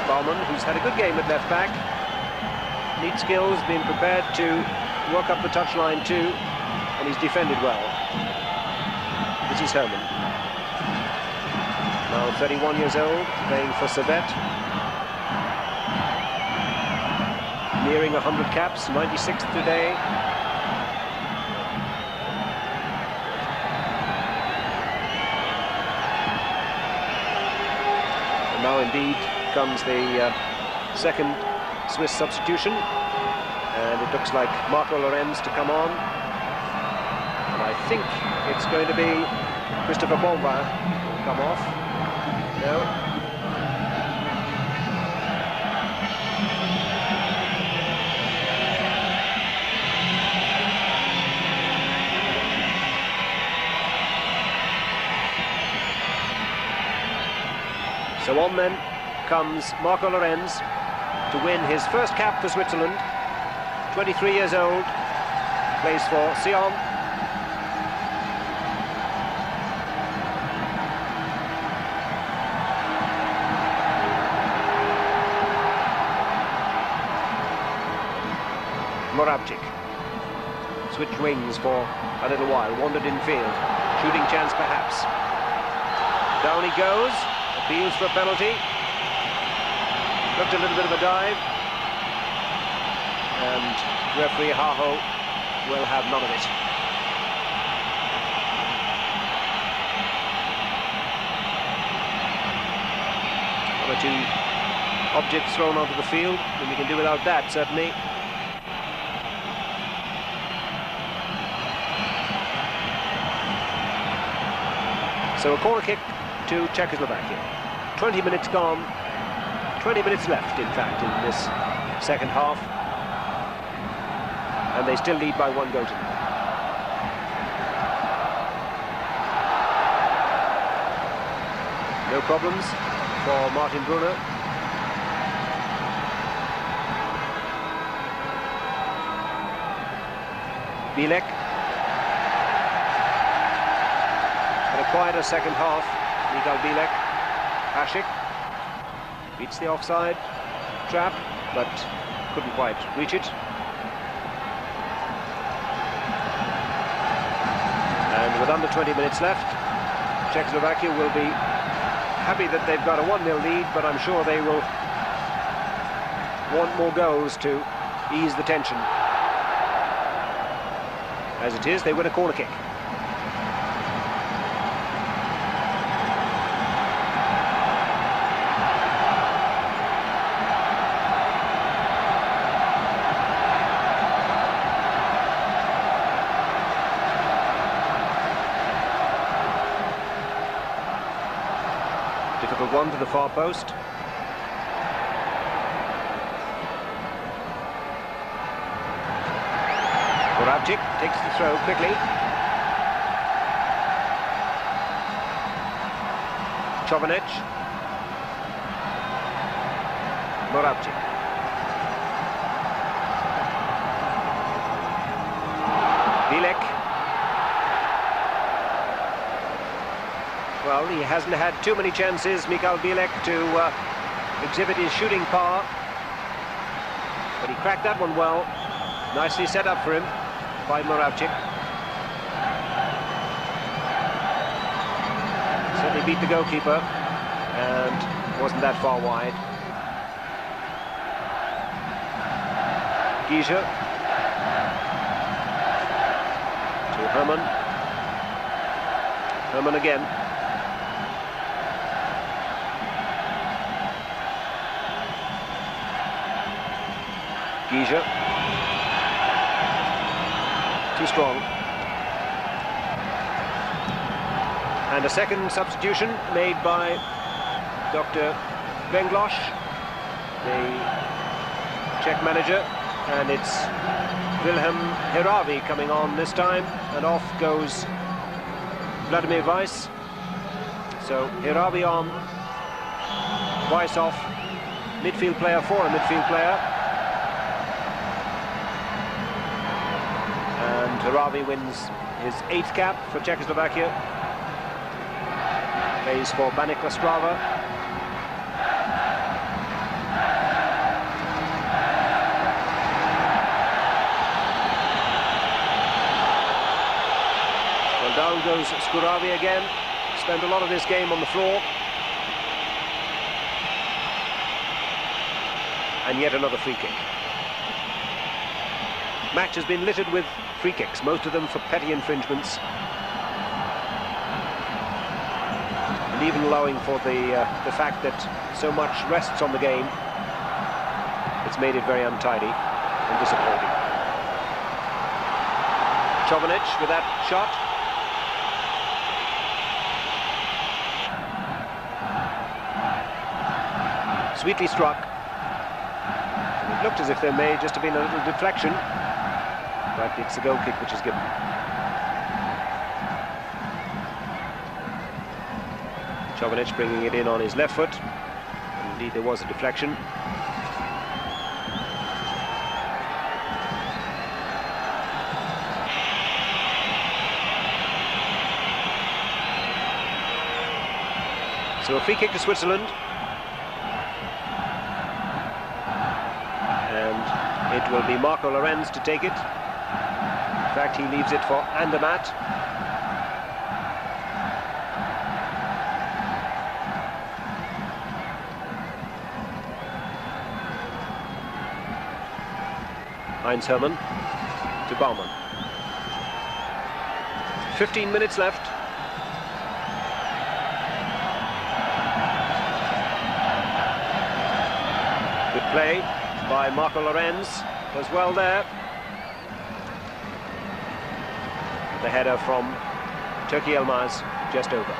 Speaker 1: Baumann, who's had a good game at left back. Neat skills, being prepared to work up the touchline too, and he's defended well. This is Hermann. Now 31 years old, playing for Servette. Nearing 100 caps, 96th today. And now indeed comes the second Swiss substitution, and it looks like Marco Lorenz to come on, and I think it's going to be Christopher Bonvin will come off. No. So on then comes Marco Lorenz to win his first cap for Switzerland. 23 years old, plays for Sion. Moravcik switched wings for a little while, wandered in field, shooting chance perhaps. Down he goes, appeals for a penalty. Looked a little bit of a dive, and referee Haho will have none of it. One or two objects thrown onto the field, and we can do without that, certainly. So a corner kick to Czechoslovaquia. 20 minutes gone. 20 minutes left, in fact, in this second half. And they still lead by 1 goal to nil. No problems for Martin Brunner. Bilek. But a quieter second half. Miguel Bilek. Hashik. Beats the offside trap, but couldn't quite reach it. And with under 20 minutes left, Czechoslovakia will be happy that they've got a 1-0 lead, but I'm sure they will want more goals to ease the tension. As it is, they win a corner kick. Difficult one to the far post. Moravcik takes the throw quickly. Chovanec. Moravcik. Mundial. He hasn't had too many chances, Mikhail Bielek, to exhibit his shooting power. But he cracked that one well. Nicely set up for him by Moravcik. Certainly beat the goalkeeper and wasn't that far wide. Gija to Herman. Herman again. Gija. Too strong. And a second substitution made by Dr. Venglosh, the Czech manager, and it's Wilhelm Heravi coming on this time, and off goes Vladimir Weiss. So Heravi on, Weiss off, midfield player for a midfield player. And Heravi wins his 8th cap for Czechoslovakia. Plays for Baník Ostrava. Well, down goes Skuravi again. Spent a lot of this game on the floor. And yet another free kick. Match has been littered with free kicks, most of them for petty infringements. And even allowing for the fact that so much rests on the game, it's made it very untidy and disappointing. Chovanec with that shot. Sweetly struck. It looked as if there may just have been a little deflection, but it's a goal kick which is given. Chovanec bringing it in on his left foot. Indeed, there was a deflection. So a free kick to Switzerland. And it will be Marco Lorenz to take it. In fact, he leaves it for Andermatt. Heinz Hermann to Baumann. 15 minutes left. Good play by Marco Lorenz. Does well there. The header from Turkey Elmaz just over.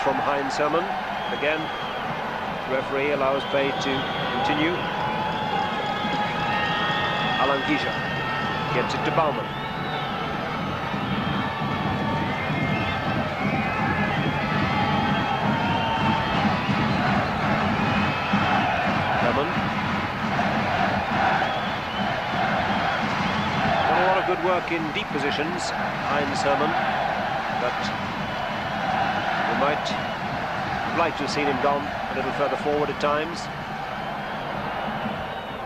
Speaker 1: From Heinz Hermann. Again, referee allows play to continue. Alan Gija gets it to Baumann. Hermann. Done a lot of good work in deep positions, Heinz Hermann, but might like to have seen him gone a little further forward at times.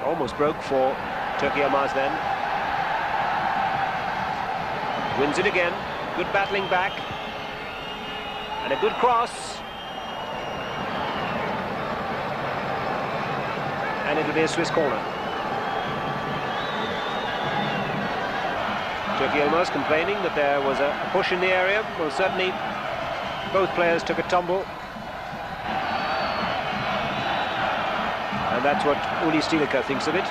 Speaker 1: Almost broke for Turkey Elmaz then. Wins it again. Good battling back. And a good cross. And it'll be a Swiss corner. Turkey Elmaz complaining that there was a push in the area. Well, certainly both players took a tumble. And that's what Uli Stiliker thinks of it.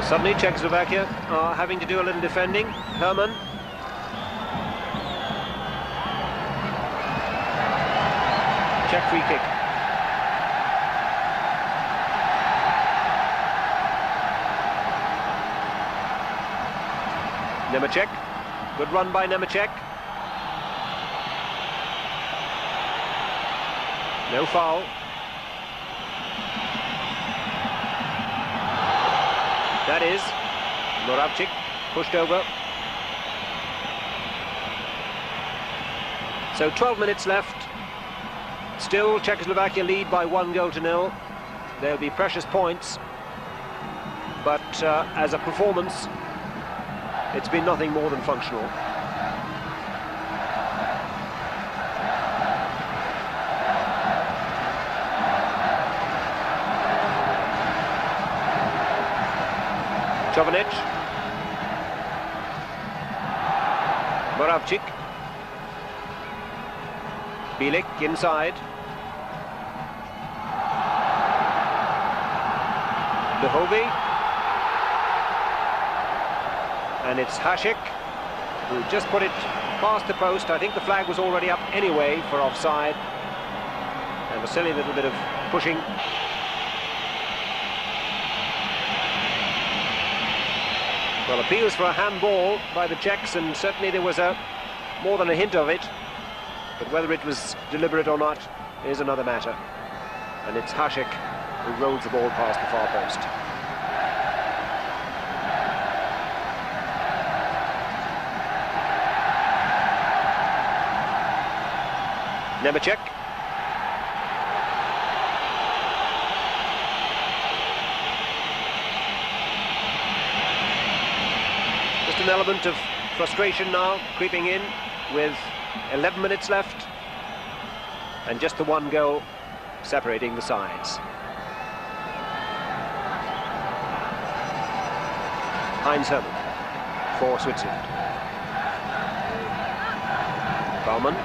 Speaker 1: Suddenly Czechoslovaquia are having to do a little defending. Herman. Czech free kick. Nemeček. Good run by Nemeček. No foul. That is Moravcik pushed over. So 12 minutes left. Still Czechoslovakia lead by 1-0. There'll be precious points, but as a performance, it's been nothing more than functional. Jovanic. Moravcik. Bielik inside. Duhovy. And it's Hasek who just put it past the post. I think the flag was already up anyway for offside. And a silly little bit of pushing. Well, appeals for a handball by the Czechs, and certainly there was more than a hint of it. But whether it was deliberate or not is another matter. And it's Hasek who rolls the ball past the far post. Nemeček. Just an element of frustration now creeping in with 11 minutes left and just the one goal separating the sides. Heinz Hermann for Switzerland. Baumann.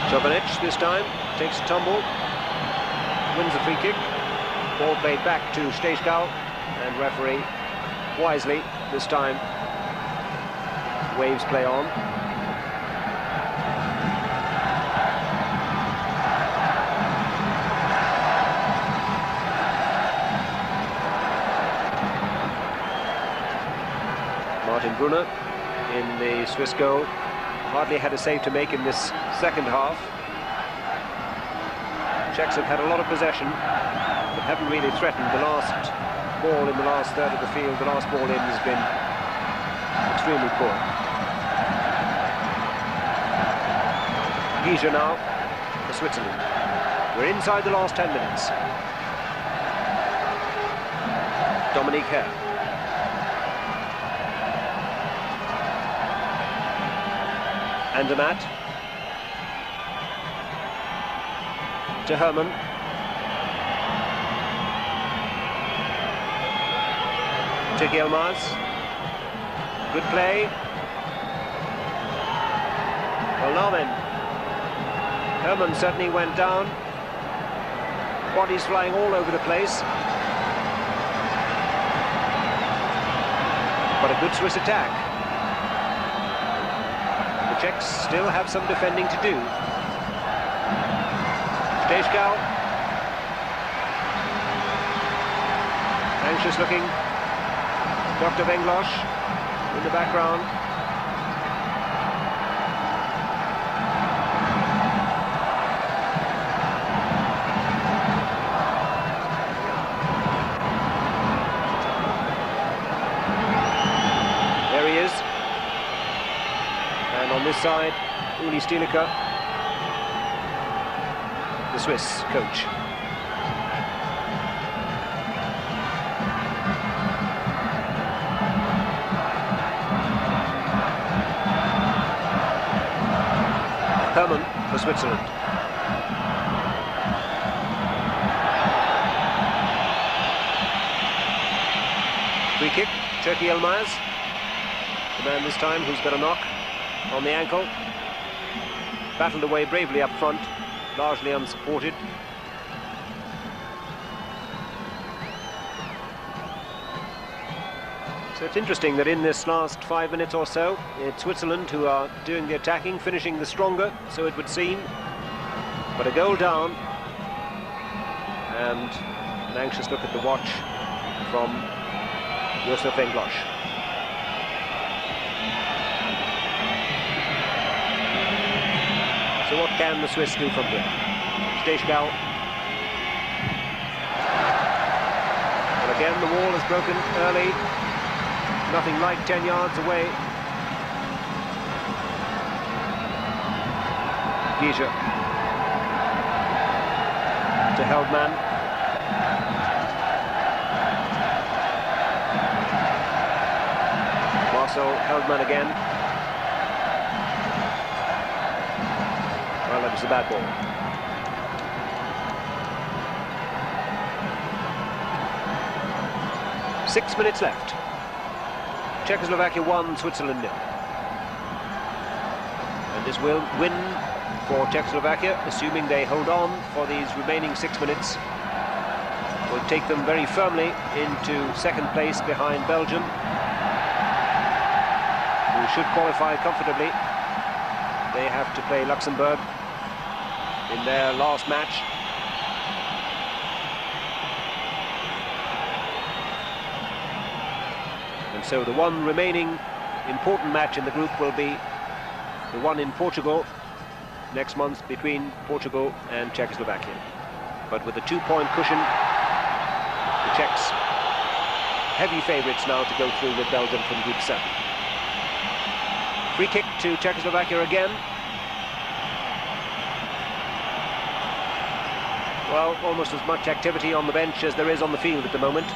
Speaker 1: Jovanic this time takes a tumble, wins the free kick. Ball played back to Stejskal, and referee wisely this time waves play on. Martin Brunner in the Swiss goal. Hardly had a save to make in this second half. Czechs have had a lot of possession, but haven't really threatened. The last ball in the last third of the field, the last ball in has been extremely poor. Giza now for Switzerland. We're inside the last 10 minutes. Dominique Herr. Andermatt to Herman. To Yilmaz. Good play. Well, now then, Herman certainly went down. Bodies flying all over the place. But a good Swiss attack. The Czechs still have some defending to do. Stejskal. Anxious looking. Dr. Venglosh in the background. There he is. And on this side, Uli Stielike, the Swiss coach. Herman for Switzerland. Free kick, Turkey Yilmaz. the man this time who's got a knock on the ankle. Battled away bravely up front, largely unsupported. So it's interesting that in this last 5 minutes or so, it's Switzerland who are doing the attacking, finishing the stronger, so it would seem. But a goal down, and an anxious look at the watch from Josef Englosch. So what can the Swiss do from here? Stechgau. Well, again, the wall is broken early. Nothing like 10 yards away. Giesche to Heldman. Marcel Heldman again. Well, that was a bad ball. Six minutes left. Czechoslovaquia 1, Switzerland 0. And this will win for Czechoslovaquia, assuming they hold on for these remaining 6 minutes. Will take them very firmly into second place behind Belgium, who should qualify comfortably. They have to play Luxembourg in their last match. And so the one remaining important match in the group will be the one in Portugal next month between Portugal and Czechoslovaquia. But with a 2-point cushion, the Czechs heavy favourites now to go through with Belgium from Group 7. Free kick to Czechoslovaquia again. Well, almost as much activity on the bench as there is on the field at the moment.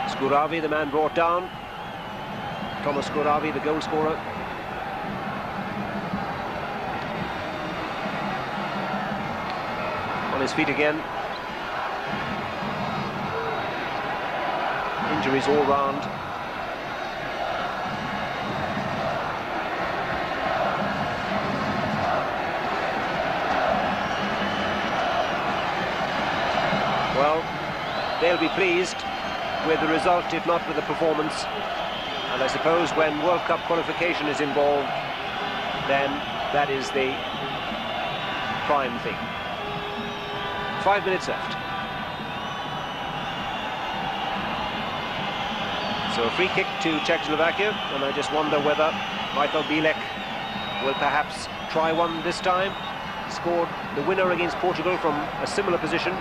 Speaker 1: Skuravi, the man brought down. Thomas Skuravi, the goal scorer. On his feet again. Injuries all round. Well, they'll be pleased with the result, if not with the performance. And I suppose when World Cup qualification is involved, then that is the prime thing. 5 minutes left. So a free kick to Czechoslovaquia, and I just wonder whether Michael Bielek will perhaps try one this time. Scored the winner against Portugal from a similar position.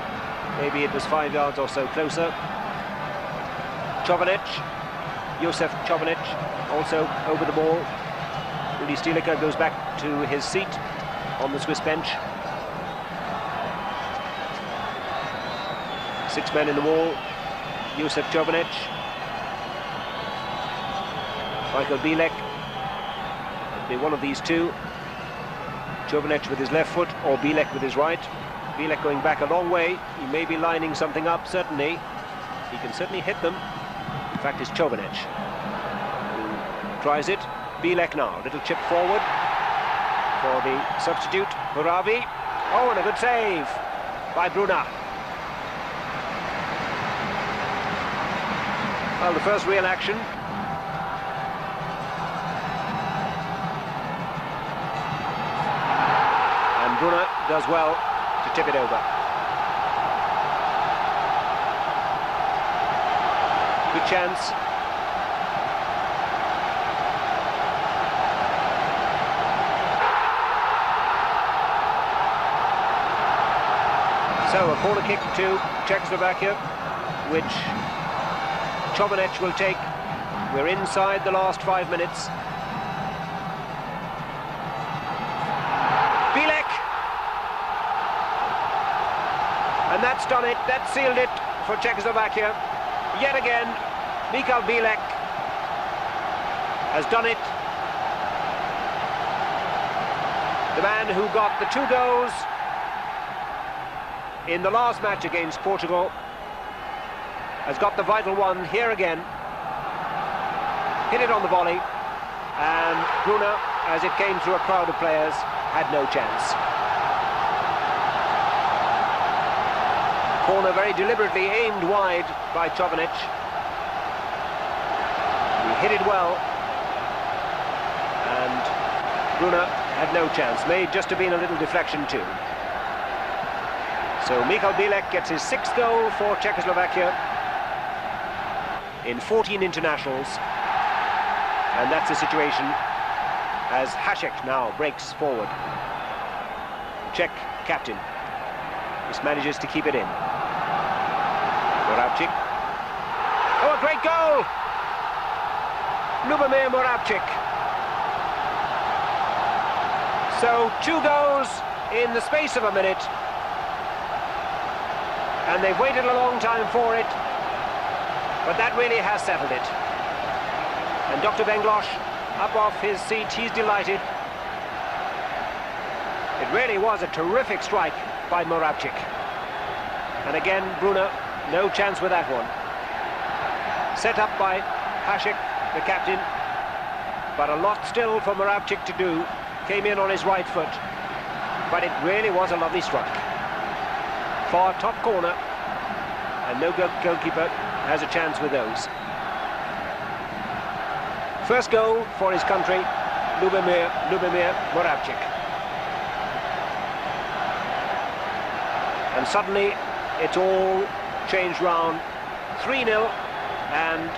Speaker 1: Maybe it was 5 yards or so closer. Čobanec, Josef Čobanec, also over the ball. Rudi Stilica goes back to his seat on the Swiss bench. 6 men in the wall. Josef Čobanec, Michael Bielek. It'll be one of these two. Čobanec with his left foot or Bielek with his right. Bielek going back a long way. He may be lining something up, certainly. He can certainly hit them. In fact, it's Čobanec who tries it. Bielek now, little chip forward for the substitute, Huravi. Oh, and a good save by Bruna. Well, the first real action. And Bruna does well to tip it over. Good chance. So a corner kick to Czechoslovaquia, which Čobanec will take. We're inside the last 5 minutes. Bielek! And that's done it, that sealed it for Czechoslovaquia. Yet again, Michal Bielek has done it. The man who got the 2 goals in the last match against Portugal. has got the vital one here again. Hit it on the volley, and Bruna, as it came through a crowd of players, had no chance. Corner very deliberately aimed wide by Chobanic. He hit it well, and Bruna had no chance. May just have been a little deflection too. So Michal Bilek gets his 6th goal for Czechoslovakia in 14 internationals, and that's the situation as Hasek now breaks forward. Czech captain just manages to keep it in. Moravcik. Oh, a great goal! Lubomir Moravcik. So 2 goals in the space of a minute, and they've waited a long time for it, but that really has settled it. And Dr. Benglosh up off his seat, he's delighted. It really was a terrific strike by Moravcik. And again, Bruna, no chance with that one. Set up by Hasek, the captain, but a lot still for Moravcik to do. Came in on his right foot, but it really was a lovely strike. Far top corner, and no goalkeeper has a chance with those. First goal for his country, Lubomir Moravcik. And suddenly it's all changed round. 3-0, and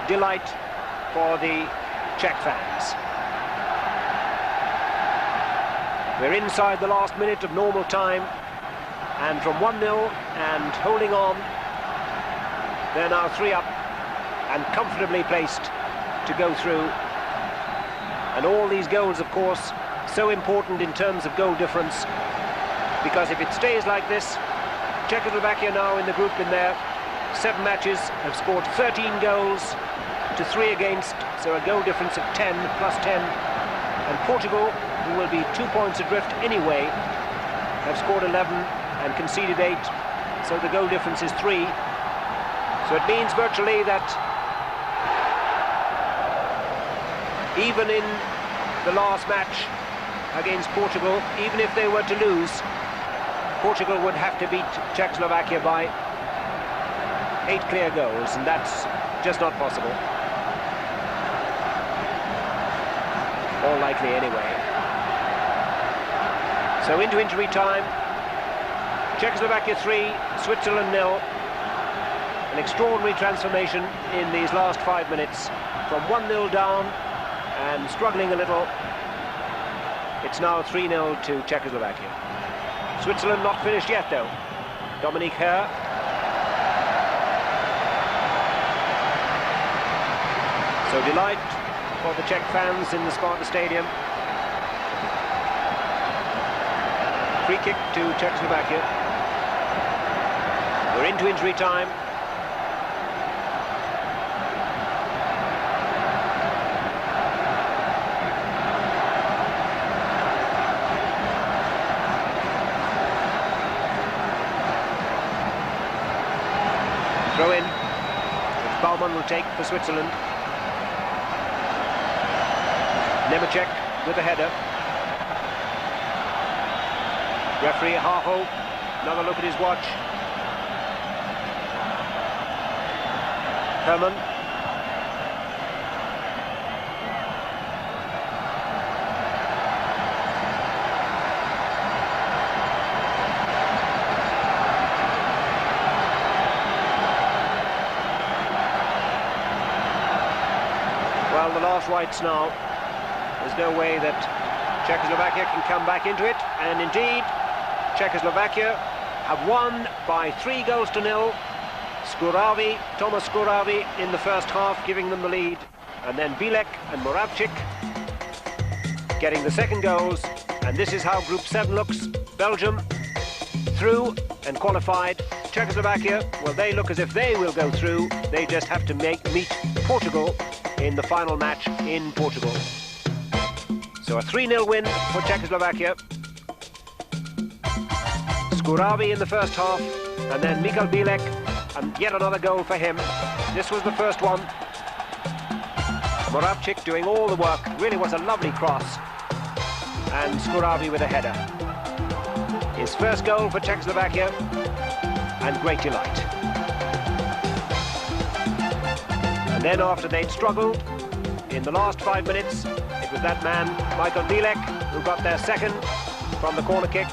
Speaker 1: delight for the Czech fans. We're inside the last minute of normal time, and from 1-0 and holding on, they're now 3 up and comfortably placed to go through. And all these goals, of course, so important in terms of goal difference, because if it stays like this, Czechoslovakia now in the group in there, 7 matches, have scored 13 goals to 3 against, so a goal difference of 10 plus 10. And Portugal, who will be 2 points adrift anyway, have scored 11 and conceded 8, so the goal difference is 3. So it means virtually that even in the last match against Portugal, even if they were to lose, Portugal would have to beat Czechoslovakia by 8 clear goals, and that's just not possible. All likely anyway. So into injury time. Czechoslovakia 3, Switzerland 0. An extraordinary transformation in these last 5 minutes. From 1-0 down and struggling a little, it's now 3-0 to Czechoslovakia. Switzerland not finished yet though. Dominique Herr. So delight for the Czech fans in the Sparta Stadium. Free kick to Czechoslovakia. We're into injury time. Throw in, which Baumann will take for Switzerland. Nemecek with a header. Referee Haho, another look at his watch. Herman. Well, the last rights now. There's no way that Czechoslovakia can come back into it, and indeed Czechoslovakia have won by 3 goals to 0. Skuravi, Thomas Skuravi in the first half, giving them the lead, and then Bilek and Moravcik getting the second goals. And this is how Group 7 looks. Belgium through and qualified. Czechoslovakia, well, they look as if they will go through. They just have to meet Portugal in the final match in Portugal. So a 3-0 win for Czechoslovakia. Skuravi in the first half, and then Michal Bilek and yet another goal for him. This was the first one. Moravcik doing all the work. Really was a lovely cross. And Skuravi with a header. His first goal for Czechoslovaquia, and great delight. And then after they'd struggled, in the last 5 minutes, it was that man, Michael Bilek, who got their second from the corner kick.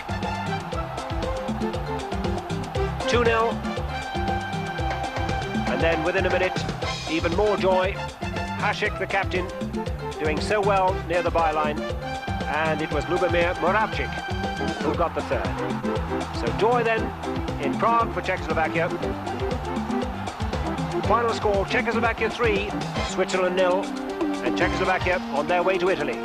Speaker 1: 2-0. And then within a minute, even more joy. Hasek, the captain, doing so well near the byline. And it was Lubomir Moravcik who got the third. So joy then in Prague for Czechoslovakia. Final score, Czechoslovakia 3, Switzerland 0, and Czechoslovakia on their way to Italy.